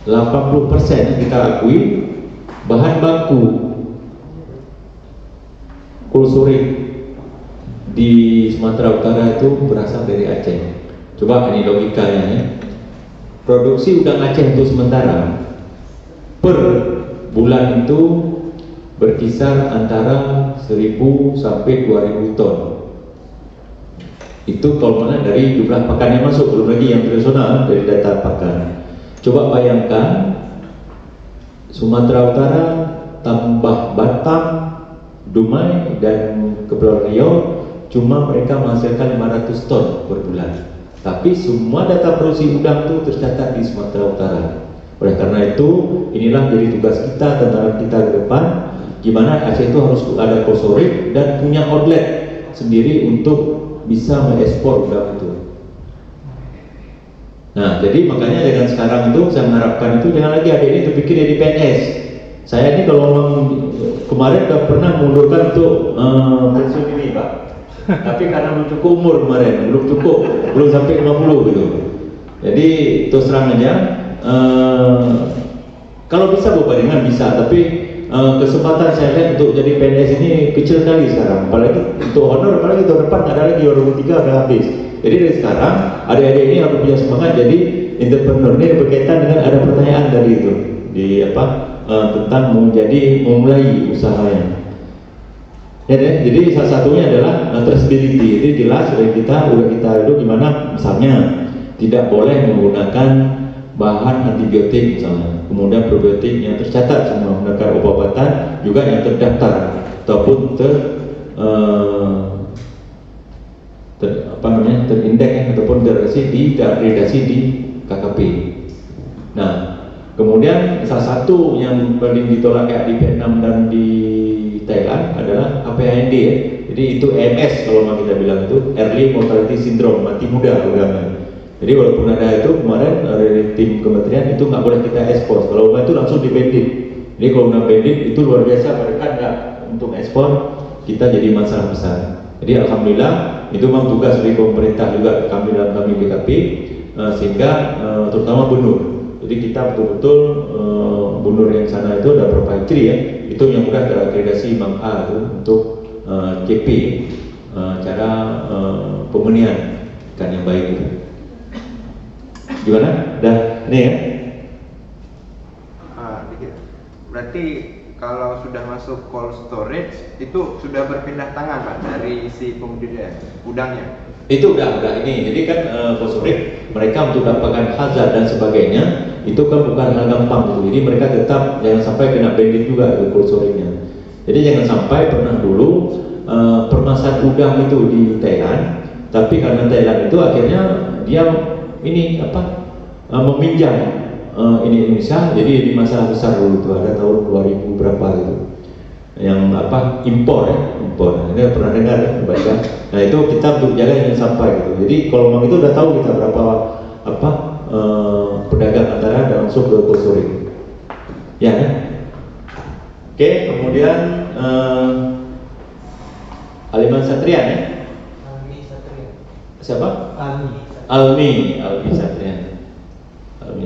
80% kita akui bahan baku cold di Sumatera Utara itu berasal dari Aceh. Coba ini logikanya ya. Produksi udang Aceh untuk sementara per bulan itu berkisar antara 1.000 sampai 2.000 ton. Itu kalau mana dari jumlah pakan yang masuk, belum lagi yang tradisional dari data pakan. Coba bayangkan Sumatera Utara tambah Batam, Dumai dan Kepulauan Riau cuma mereka menghasilkan 500 ton per bulan. Tapi semua data produksi udang itu tercatat di Sumatera Utara. Oleh karena itu, inilah jadi tugas kita, tantangan kita ke depan, gimana Aceh itu harus ada kosorik dan punya outlet sendiri untuk bisa mengekspor udang itu. Nah, jadi makanya dengan sekarang itu saya mengharapkan itu jangan lagi adik ini terpikir jadi PNS. Saya ini kalau memang kemarin udah pernah mengundurkan untuk pensiun ini Pak. Tapi karena belum cukup umur kemarin, belum sampai 50 gitu. Jadi terus terang aja, kalau bisa berbandingan bisa, tapi kesempatan saya lihat untuk jadi PNS ini kecil sekali sekarang. Apalagi untuk honor, apalagi tahun depan ada lagi 2023 udah habis. Jadi dari sekarang adik-adik ini harus punya semangat jadi entrepreneur. Ini berkaitan dengan ada pertanyaan tadi itu di tentang memulai usahanya. Jadi salah satunya adalah traceability. Jadi jelas dari kita itu gimana, misalnya tidak boleh menggunakan bahan antibiotik misalnya, kemudian probiotik yang tercatat semua menggunakan obat-obatan juga yang terdaftar ataupun terindeks ataupun terakreditasi di KKP. Nah, kemudian salah satu yang paling ditolak kayak di Vietnam dan di Thailand adalah APHND ya. Jadi itu EMS kalau kita bilang itu Early Mortality Syndrome, mati muda programnya. Jadi walaupun ada itu kemarin dari tim kementerian itu nggak boleh kita ekspor. Kalau itu langsung dibandit. Jadi kalau udah bandit itu luar biasa, mereka nggak untuk ekspor, kita jadi masalah besar. Jadi alhamdulillah itu memang tugas dari pemerintah juga kami BKP sehingga terutama Bunur. Jadi kita betul-betul Bunur yang sana itu ada beberapa hatchery ya, itu yang udah terakreditasi MAM A itu untuk CP cara pemurnian ikan yang baik itu. Gimana? Dah ini ya? Berarti kalau sudah masuk cold storage itu sudah berpindah tangan Pak dari si pembudidaya udangnya. Itu udah ini. Jadi kan cold storage mereka untuk dapatkan hazard dan sebagainya itu kan bukan hal gampang gitu. Jadi mereka tetap jangan sampai kena bandit juga di cold storage-nya. Jadi jangan sampai pernah dulu permasalahan udang itu di Thailand, tapi karena Thailand itu akhirnya dia ini meminjam ini Indonesia, jadi di masalah besar dulu itu ada tahun 2000 berapa itu yang impor. Ini pernah dengar ya baca. Nah itu kita untuk jaga jangan sampai gitu. Jadi kalau memang itu udah tahu kita berapa pedagang antara dan langsung ke cold storage. Ya. Oke, kemudian Aliman Satrian ya. Siapa? Almi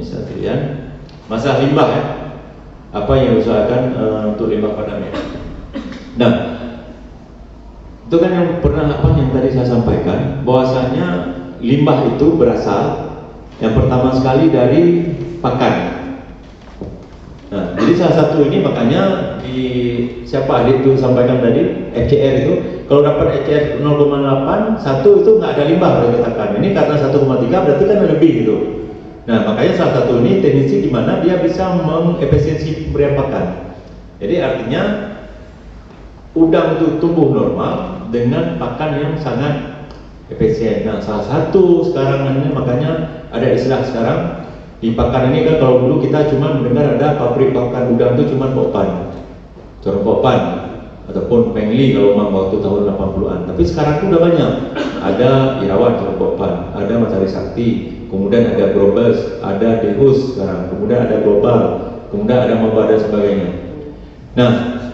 Satrian. Masalah limbah ya. Apa yang diusahakan untuk limbah padam ya. Nah, itu kan yang pernah yang tadi saya sampaikan bahwasanya limbah itu berasal yang pertama sekali dari pakan. Nah, jadi salah satu ini makanya siapa adik itu sampaikan tadi FCR itu kalau dapat FCR 0,8 1 itu nggak ada limbah boleh dikatakan. Ini karena 1,3 berarti kan lebih gitu. Nah makanya salah satu ini teknisi di mana dia bisa mengefisiensi pemberian pakan. Jadi artinya udang itu tumbuh normal dengan pakan yang sangat efisien. Nah salah satu sekarang ini makanya ada istilah sekarang di pakan ini kan kalau dulu kita cuma mendengar ada pabrik pakan udang itu cuma Pokpan ataupun Pengli kalau memang waktu tahun 80-an. Tapi sekarang itu udah banyak. Ada Irawan Pokpan, ada Matahari Sakti, kemudian ada Grobes, ada Dehus sekarang, kemudian ada Global, kemudian ada Mamba dan sebagainya. Nah,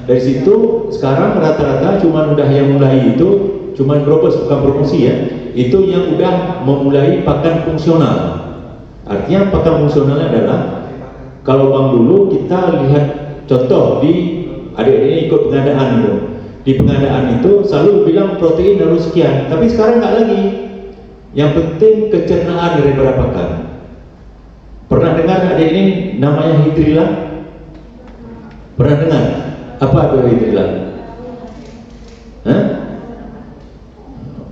dari situ sekarang rata-rata cuma udah yang mulai itu cuma Grobes, bukan promosi ya. Itu yang udah memulai pakan fungsional. Artinya pakan fungsionalnya adalah kalau bang dulu kita lihat contoh di adik ini ikut pengadaan itu. Di pengadaan itu selalu bilang protein harus sekian, tapi sekarang nggak lagi. Yang penting kecernaan daripada pakan. Pernah dengar adik ini namanya hidrilla? Pernah dengar? Apa itu hidrilla?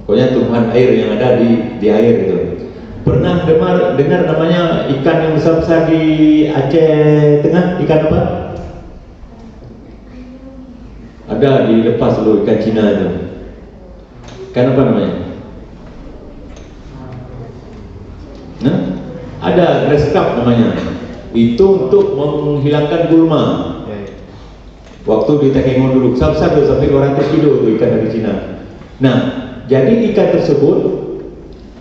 Pokoknya tumbuhan air yang ada di air itu. Pernah dengar namanya ikan yang besar-besar di Aceh Tengah? Ikan apa? Ada dilepas dulu ikan Cina itu. Ikan apa namanya? Nah, ada grass carp namanya. Itu untuk menghilangkan gulma. Waktu di Takengon dulu, besar tuh sampai 200 kilo tuh ikan dari Cina. Nah, jadi ikan tersebut,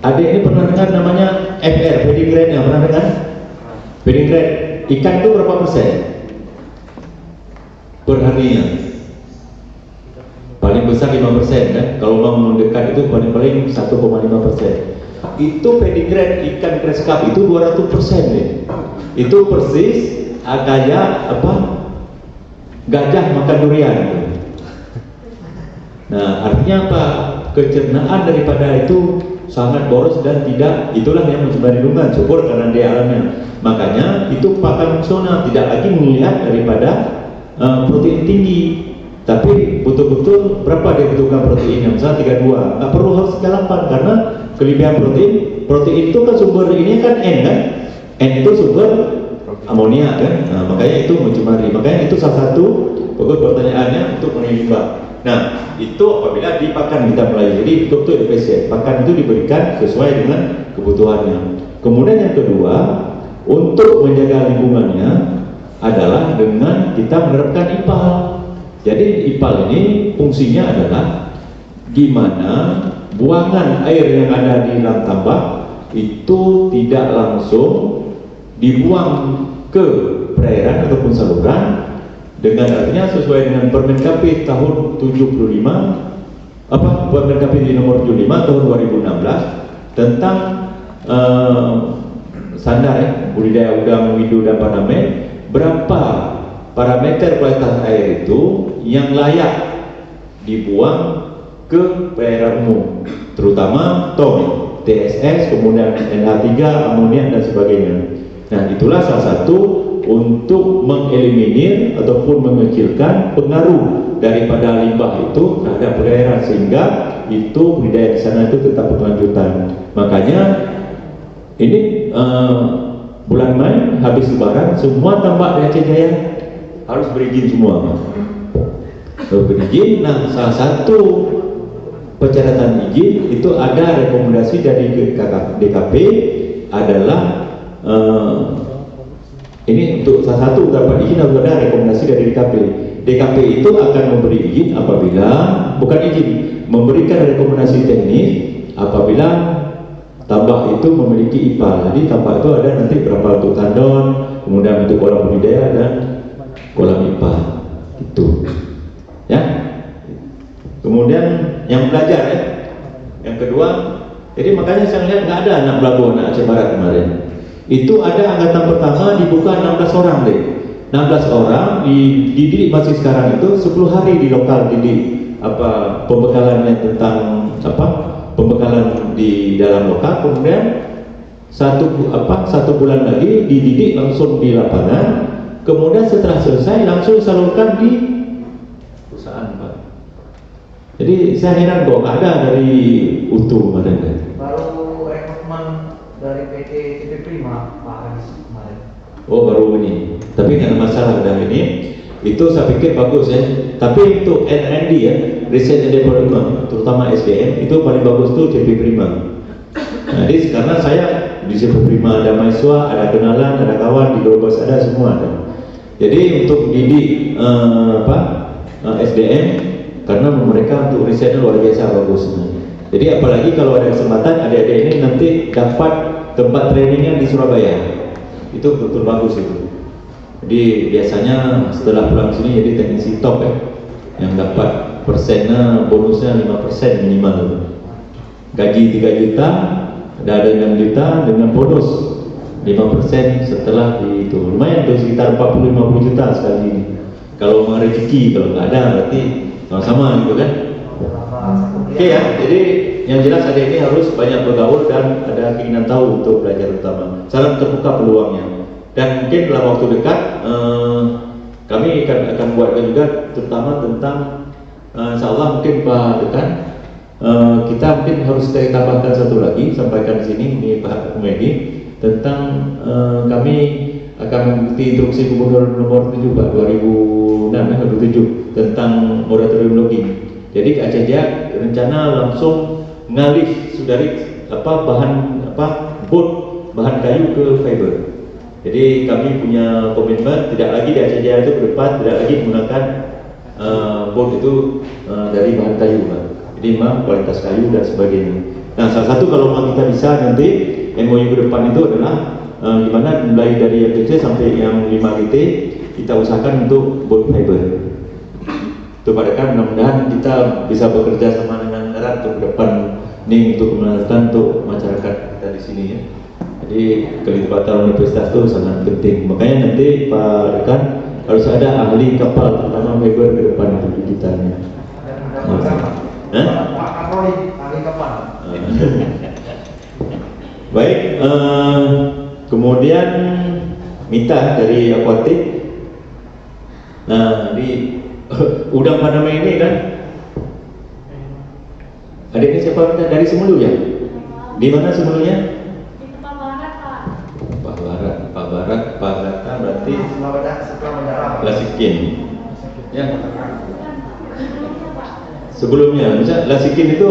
adik ini pernah dengar namanya FR, feeding grade-nya pernah dengar? Feeding grade, ikan itu berapa persen? perharinya. Paling besar 5% kan? Kalau mau mendekat itu paling-paling 1,5%. Itu pedigrade ikan grass carp itu 200% nih. Itu persis kayak apa? Gajah makan durian. Nah, artinya apa? Kecernaan daripada itu sangat boros dan tidak, itulah yang mencemari lingkungan, subur karena dia alamnya. Makanya itu pakan fungsional, tidak lagi melihat daripada protein tinggi, tapi betul-betul berapa dia butuhkan proteinnya, misalnya 32, nggak perlu harus 38 karena kelebihan protein itu kan sumber ini kan N kan, N itu sumber amonia kan, nah, makanya itu mencemari, makanya itu salah satu pokok pertanyaannya untuk menimba. Nah, itu apabila di pakan kita Melayu, jadi betul-betul efisien, pakan itu diberikan sesuai dengan kebutuhannya. Kemudian yang kedua, untuk menjaga lingkungannya adalah dengan kita menerapkan IPAL. Jadi IPAL ini fungsinya adalah gimana buangan air yang ada di dalam tambak itu tidak langsung dibuang ke perairan ataupun saluran, dengan artinya sesuai dengan Permen KP tahun 75 Permen KP di nomor 75 tahun 2016 tentang standar budidaya udang, widu dan paname, berapa parameter kualitas air itu yang layak dibuang ke perairan umum, terutama TOM, TSS, kemudian NH3, amonia dan sebagainya. Nah, itulah salah satu untuk mengeliminir ataupun mengecilkan pengaruh daripada limbah itu terhadap perairan, sehingga itu budidaya di sana itu tetap berkelanjutan. Makanya ini bulan Mei habis Lebaran, semua tambak di Aceh Jaya harus berizin semua. Harus berizin. Nah, salah satu persyaratan izin itu ada rekomendasi dari DKP adalah ini untuk salah satu dapat izin harus ada rekomendasi dari DKP. DKP itu akan memberi izin apabila, bukan izin, memberikan rekomendasi teknis apabila tambak itu memiliki IPAL. Jadi tambak itu ada nanti berapa untuk tandon, kemudian untuk kolam budidaya dan kolam IPAL itu. Ya. Kemudian yang belajar ya. Yang kedua, jadi makanya saya lihat nggak ada anak Belago, anak Aceh Barat kemarin. Itu ada angkatan pertama dibuka 16 orang deh. 16 orang dididik masih sekarang itu 10 hari di lokal didik pembekalannya tentang pembekalan di dalam lokal, kemudian satu bulan lagi dididik langsung di lapangan, kemudian setelah selesai langsung disalurkan di perusahaan, Pak. Jadi saya heran kok ada dari utuh kemarin. Baru rekrutmen dari PT TP Prima Pak Haris kemarin. Oh, baru ini. Tapi nggak ada masalah dengan ini. Itu saya pikir bagus ya. Tapi untuk R&D ya, Research and Development, terutama SDM, itu paling bagus tuh CP Prima. Nah, jadi karena saya di CP Prima ada mahasiswa, ada kenalan, ada kawan di Globus, ada semua ada. Jadi untuk didik SDM, karena mereka untuk risetnya luar biasa bagus. Jadi apalagi kalau ada kesempatan adik-adik ini nanti dapat tempat trainingnya di Surabaya, itu betul bagus itu. Jadi biasanya setelah pulang sini jadi teknisi top ya, yang dapat persennya bonusnya 5% minimal. Gaji 3 juta, ada 6 juta dengan bonus 5% setelah itu. Lumayan tuh sekitar 40-50 juta sekali ini. Kalau mau rezeki, kalau nggak ada berarti sama-sama gitu kan. Oke ya, jadi yang jelas adik ini harus banyak bergaul dan ada keinginan tahu untuk belajar utama. Sangat terbuka peluangnya. Dan mungkin dalam waktu dekat kami akan buatkan juga terutama tentang insyaallah mungkin Pak Dekan kita mungkin harus saya tambahkan satu lagi, sampaikan di sini ini Pak Komedi tentang kami akan mengikuti instruksi Gubernur nomor 7 Pak 2006 tentang moratorium logging. Jadi Aceh Jaya rencana langsung ngalih dari bahan kayu ke fiber. Jadi kami punya komitmen tidak lagi di Aceh Jaya itu ke depan tidak lagi menggunakan board itu dari bahan kayu, Pak. Jadi memang kualitas kayu dan sebagainya. Nah, salah satu kalau kita bisa nanti MOU ke depan itu adalah gimana mulai dari yang kecil sampai yang 5 GT kita usahakan untuk board fiber. kita bisa bekerja sama dengan erat untuk depan ini untuk kemaslahatan untuk masyarakat kita di sini ya. Jadi kelibatan universitas itu sangat penting. Makanya nanti Pak Rekan harus ada ahli kapal terutama fiber ke depan untuk digitalnya. Pak Kapolri, ahli kapal. Baik, kemudian Mita dari Aquatic. Nah, di udang Panama ini kan adiknya siapa Mita? Dari Semulu ya? Di mana Semulunya? Di Pak Barat, Pak. Pak Barat berarti Setelah mendarat. Lasikin. Ya. Sebelumnya, misal Lasikin itu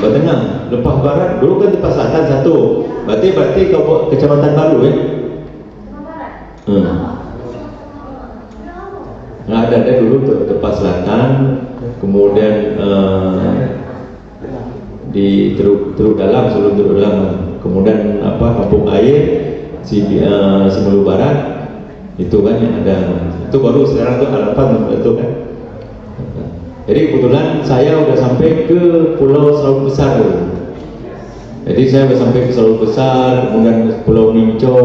Batengang, Lepah Barat, dulu kan Lepah Selatan satu. Berarti kecamatan baru ya? Nah, ada dulu Lepah Selatan, kemudian di Teluk Dalam, sebelum Teluk Dalam, kemudian Kampung Air, Semulu Barat, itu kan yang ada. Itu baru sekarang tuh harapan itu kan. Jadi kebetulan saya udah sampai ke Pulau Selau Besar dulu. Jadi saya udah sampai ke Selau Besar, kemudian Pulau Minco,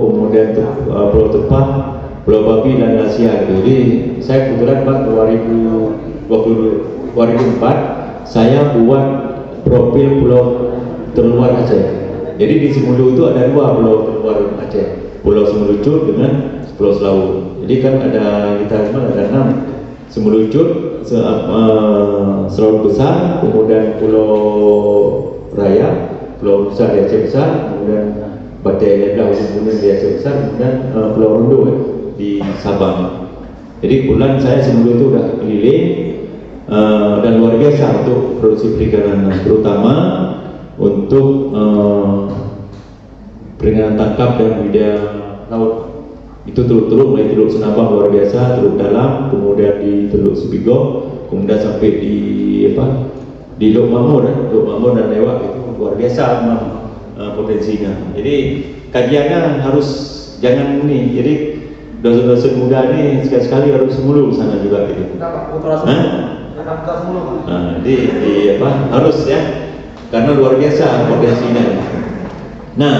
kemudian Pulau Tepah, Pulau Babi dan Asia. Jadi saya kebetulan Pak 2004 saya buat profil pulau terluar Aceh. Jadi di Semulu itu ada dua pulau terluar Aceh, Pulau Semelucut dengan Pulau Selau. Jadi kan ada kita ada 6. Semelucut, Selau Besar, kemudian Pulau Raya, Pulau Besar di Aceh Besar, kemudian Batai Leblah kemudian di Aceh Besar, kemudian Pulau Rondo di Sabang. Jadi bulan saya Semulu itu udah keliling dan luar biasa untuk produksi perikanan, terutama untuk perikanan tangkap dan budidaya laut. Itu teluk-teluk mulai Teluk Senabang luar biasa, Teluk Dalam, kemudian di Teluk Sebigo, kemudian sampai di Lok Mamur dan Lewak, itu luar biasa memang potensinya. Jadi kajiannya harus jangan ini. Jadi dosen-dosen muda ini sekali-sekali harus Semulu sana juga gitu. Harus ya, karena luar biasa potensinya. Nah,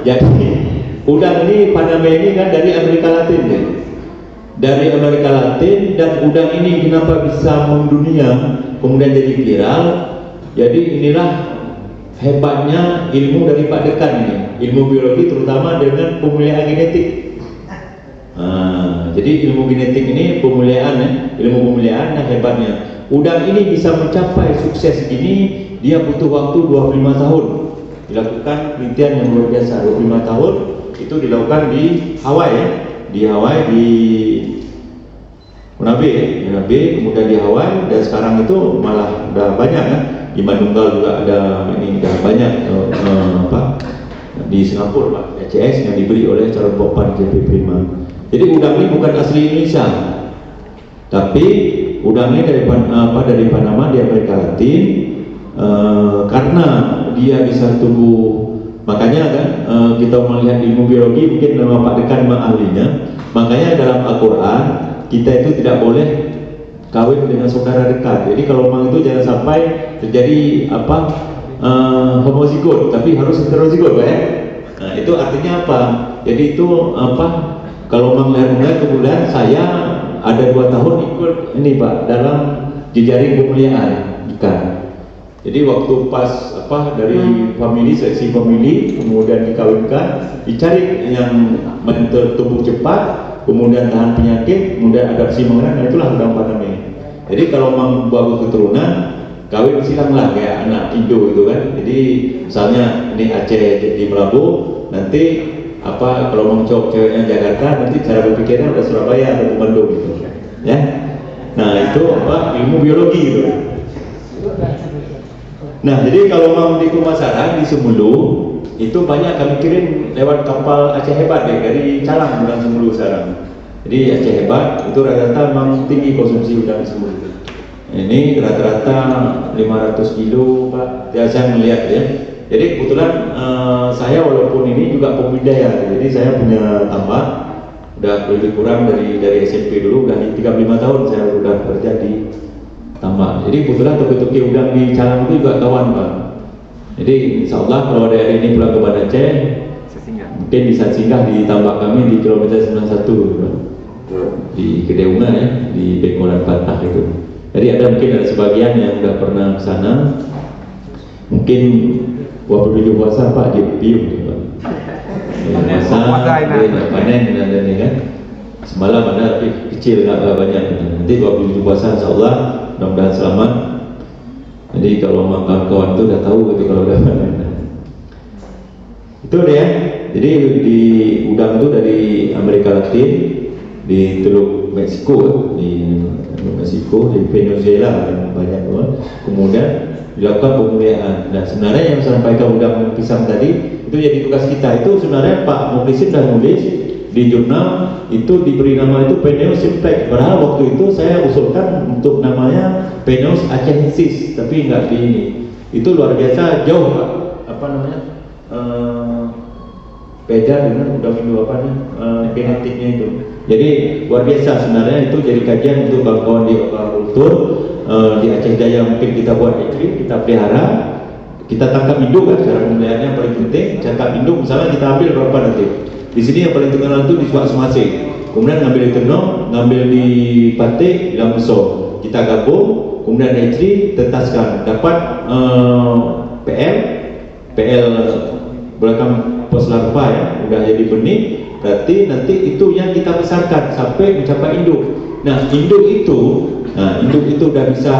jadi udang ini Panama ini kan dari Amerika Latin ya. Dari Amerika Latin, dan udang ini kenapa bisa mendunia kemudian jadi viral. Jadi inilah hebatnya ilmu dari Pak Dekan ini, ilmu biologi terutama dengan pemuliaan genetik. Jadi ilmu genetik ini ilmu pemuliaan yang hebatnya. Udang ini bisa mencapai sukses ini, dia butuh waktu 25 tahun. Dilakukan penelitian yang luar biasa, 25 tahun. Itu dilakukan di Hawaii ya. Di Manabé, kemudian di Hawaii, dan sekarang itu malah udah banyak kan. Di Manunggal juga ada ini, udah banyak di Singapura Pak, ECS yang dibeli oleh calon popan JP Prima. Jadi udang ini bukan asli Indonesia, tapi udang ini dari Panama di Amerika Latin, karena dia bisa tumbuh. Makanya kan kita melihat ilmu biologi, mungkin nama Pak Dekan memang ahlinya. Makanya dalam Al-Quran kita itu tidak boleh kawin dengan saudara dekat. Jadi kalau memang itu jangan sampai terjadi homozigot, tapi harus heterozigot ya. Nah itu artinya apa? Jadi itu kalau memang lahir kemudian saya ada 2 tahun ikut ini Pak dalam jejaring pemuliaan ikan. Jadi waktu pas dari seksi famili kemudian dikawinkan, dicari yang tumbuh cepat, kemudian tahan penyakit, kemudian adaptasi mengenai, itulah udang Panama. Jadi kalau membawa keturunan, kawin silanglah kayak anak Indo gitu kan. Jadi misalnya ini Aceh di Melabu, nanti kalau mau ceweknya Jakarta, nanti cara berpikirnya udah Surabaya atau Bandung gitu, ya. Nah itu ilmu biologi gitu. Nah, jadi kalau mau di pemasaran di Semulu itu banyak kami kirim lewat kapal Aceh Hebat ya, dari Calang bukan Semulu sekarang. Jadi Aceh Hebat itu rata-rata memang tinggi konsumsi udang Semulu. Ini rata-rata 500 kilo Pak. Ya saya melihat ya. Jadi kebetulan saya walaupun ini juga pembudidaya, jadi saya punya tambak udah lebih kurang dari SMP dulu, udah 35 tahun saya udah kerja di tambak. Jadi kebetulan toki-toki udang di Calang itu juga kawan Pak. Jadi insya Allah kalau ada hari ini pulang ke Banda Aceh, mungkin bisa singgah di tambak kami di kilometer 91 Pak. Di Kedeungan ya, di Bengkolan Patah itu. Jadi mungkin ada sebagian yang udah pernah ke sana. Mungkin waktu puasa Pak di Pium Pak. Puasa, panen dan ini kan. Semalam ada tapi kecil nggak banyak. Nanti 27 puasa insya Allah mudah-mudahan selamat. Jadi kalau kawan-kawan itu udah tahu gitu kalau udah panen. Itu dia. Jadi di udang itu dari Amerika Latin, di Teluk Meksiko, di Venezuela banyak tuh. Kemudian dilakukan pemuliaan. Nah sebenarnya yang sampaikan udang pisang tadi itu jadi tugas kita. Itu sebenarnya Pak Muklisin sudah nulis di jurnal itu diberi nama itu Peneus simplex. Padahal waktu itu saya usulkan untuk namanya Peneus achensis, tapi nggak di ini. Itu luar biasa jauh Pak. Apa namanya? Beda dengan udang Indo genetiknya itu. Jadi luar biasa sebenarnya itu jadi kajian untuk kawan-kawan di kultur di Aceh Jaya. Mungkin kita buat ekstrim, kita pelihara, kita tangkap induk kan, cara pemeliharaannya yang paling penting. Cakap induk misalnya kita ambil berapa nanti. Di sini yang paling terkenal itu di Suak Semasing. Kemudian ngambil di Tenong, ngambil di Patik, di Lambeso. Kita gabung, kemudian ekstrim, tetaskan, dapat PL belakang pos larva ya, udah jadi benih. Berarti nanti itu yang kita besarkan sampai mencapai induk. Nah induk itu udah bisa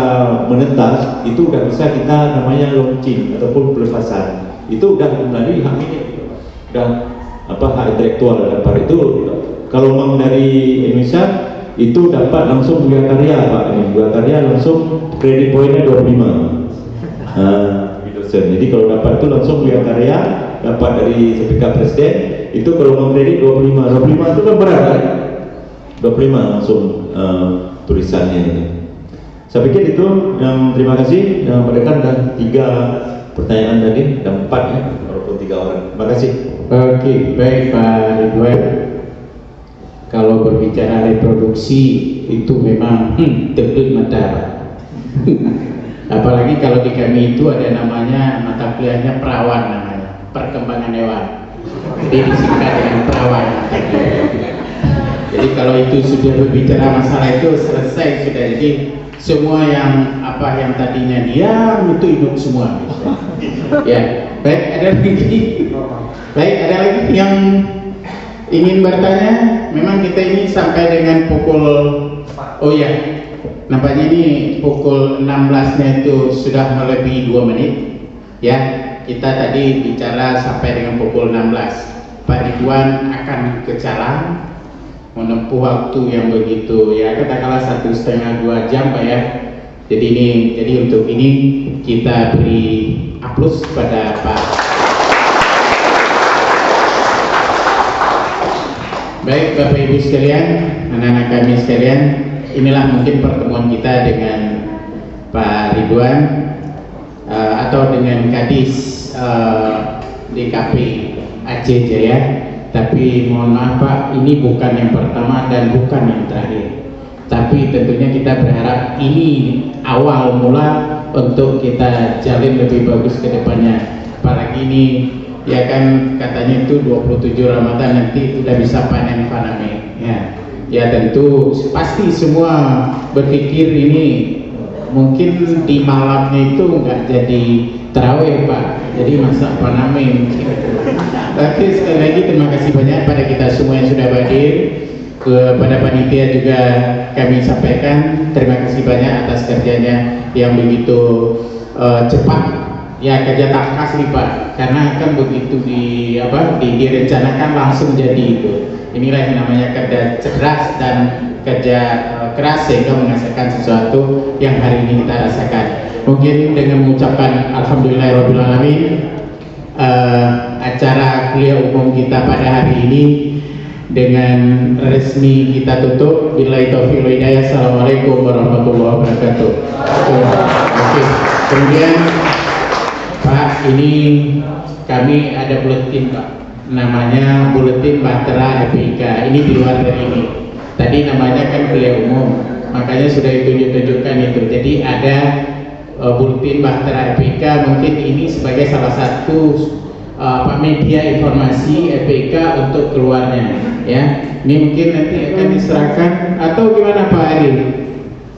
menetas, itu udah bisa kita namanya launching ataupun pelepasan. Itu udah melalui hak milik, udah hak intelektual dapat itu. Kalau memang dari Indonesia itu dapat langsung Buya Karya Pak, Buya Karya langsung kredit poinnya 25. Jadi kalau dapat itu langsung Buya Karya, dapat dari sertifikat presiden. Itu kalau mau kredit 25 itu kan berat kan? 25 langsung tulisannya ini. Saya pikir itu yang terima kasih yang mereka dan 3 pertanyaan tadi dan 4 ya, walaupun 3 orang. Terima kasih. Oke, baik Pak Ridwan. Kalau berbicara reproduksi itu memang tebel mata. Apalagi kalau di kami itu ada namanya mata kuliahnya perawan namanya, perkembangan hewan. Jadi disingkat dengan perawan. Jadi kalau itu sudah berbicara masalah itu selesai sudah. Jadi semua yang yang tadinya diam itu hidup semua. Ya, baik ada lagi yang ingin bertanya. Memang kita ini sampai dengan pukul nampaknya ini pukul 16-nya itu sudah melebihi 2 menit. Ya, kita tadi bicara sampai dengan pukul 16. Pak Ridwan akan ke Calang menempuh waktu yang begitu ya katakanlah 1,5-2 jam Pak ya. Jadi untuk ini kita beri aplaus kepada Pak. Baik Bapak Ibu sekalian, anak-anak kami sekalian, inilah mungkin pertemuan kita dengan Pak Ridwan atau dengan Kadis DKP Aceh Jaya. Tapi mohon maaf Pak, ini bukan yang pertama dan bukan yang terakhir. Tapi tentunya kita berharap ini awal mula untuk kita jalin lebih bagus ke depannya. Apalagi ini ya kan katanya itu 27 Ramadan nanti udah bisa panen faname ya tentu pasti semua berpikir ini mungkin di malamnya itu nggak jadi tarawih Pak, jadi masak faname. Tapi sekali lagi terima kasih banyak pada kita semua yang sudah hadir. Kepada panitia juga kami sampaikan terima kasih banyak atas kerjanya yang begitu cepat. Ya kerja tak asli Pak, karena kan begitu direncanakan langsung jadi itu. Inilah yang namanya kerja cerdas dan kerja keras sehingga menghasilkan sesuatu yang hari ini kita rasakan. Mungkin dengan mengucapkan alhamdulillahirobbilalamin, acara kuliah umum kita pada hari ini dengan resmi kita tutup. Billahi taufiq wal hidayah. Assalamualaikum warahmatullahi wabarakatuh. Oke. Kemudian Pak, ini kami ada buletin Pak. namanya Buletin Bahtera FPIK. Ini di luar dari ini. Tadi namanya kan kuliah umum, makanya sudah ditunjukkan itu. Jadi ada Buletin Bahtera FPIK, mungkin ini sebagai salah satu media informasi FPIK untuk keluarnya, ya. Ini mungkin nanti akan diserahkan atau gimana Pak Ari?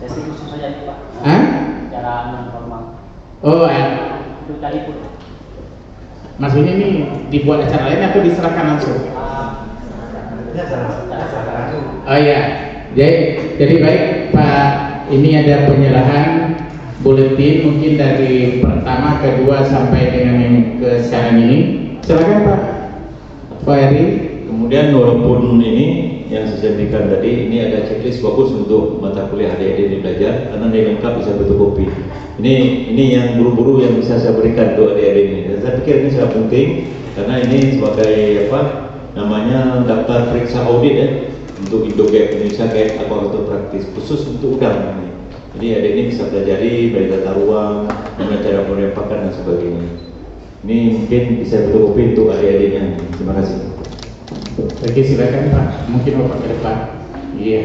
Sesi khusus saja nih Pak. Hah? Secara non formal. Oh, Itu tadi pun. maksudnya ini dibuat acara lain atau diserahkan langsung? Oh ya, jadi baik Pak, ini ada penyerahan buletin mungkin dari pertama, kedua sampai dengan yang ke sekarang ini. Silakan Pak Eri. Kemudian walaupun ini yang saya sampaikan tadi, ini ada checklist fokus untuk mata kuliah adik-adik ini belajar, karena ini lengkap bisa fotokopi. Ini yang buru-buru yang bisa saya berikan untuk adik-adik ini. Dan saya pikir ini sangat penting karena ini sebagai daftar periksa audit ya untuk Indogap Indonesia kayak apa praktis khusus untuk udang ini. Jadi adik ini bisa pelajari dari tata ruang, bagaimana cara penempakan dan sebagainya. Ini mungkin bisa fotokopi untuk adik-adiknya. Terima kasih. Oke, silakan Pak. Mungkin Bapak ke depan. Iya.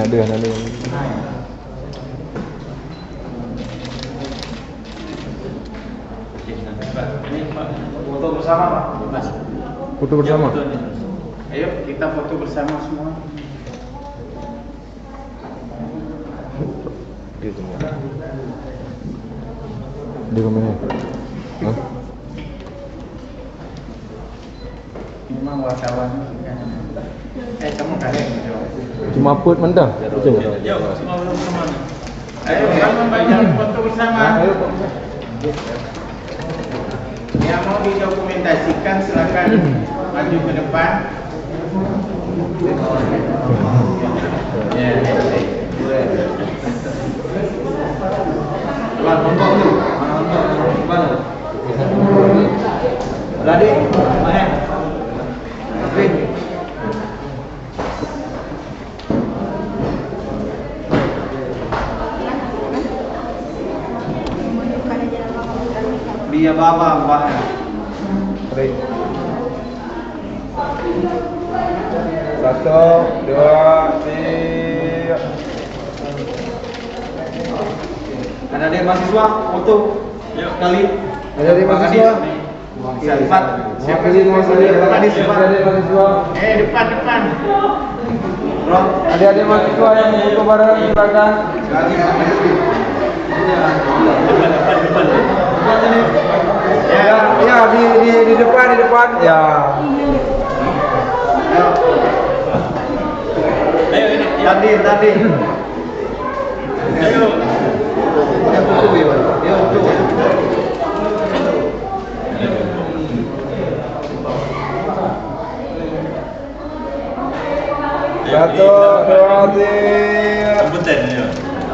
Ada. Foto bersama Pak. Foto bersama. Ayo kita foto bersama semua. Di mana? Memang wartawan. Kamu kalian Cuma put mentah. Yuk, semua bersama. Ayo, kamu banyak foto bersama. Yang mau didokumentasikan silakan maju ke depan. Dia bawa bahaya. Satu, dua, tiga. Ada dia mahasiswa foto. Yuk kali. Ada di mahasiswa. Siapa? Siapa sih mahasiswa? Depan. Bro, Adik-adik mahasiswa yang foto bareng silakan. Ya, di depan. Ya. Ayo ini. Tadi. Ayo. Satu, dua, tiga.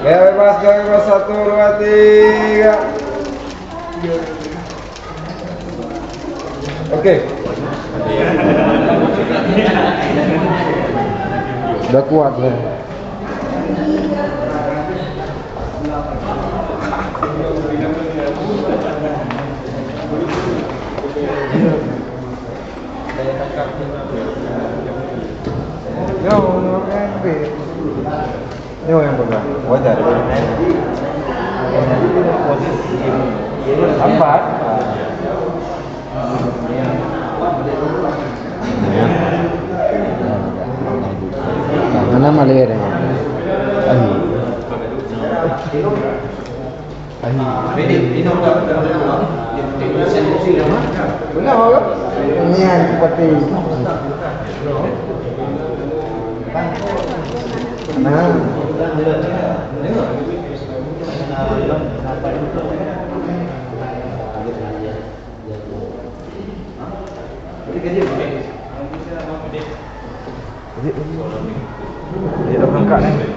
Ya bebas, satu, dua, tiga. Oke. Udah kuat ya. Yo, Yo yang pegang. Wajar. Empat. Mana malir ya? Ahi. Ini udah pulang. Benar orang? Ini seperti nah. Jadi dah berangkat ni.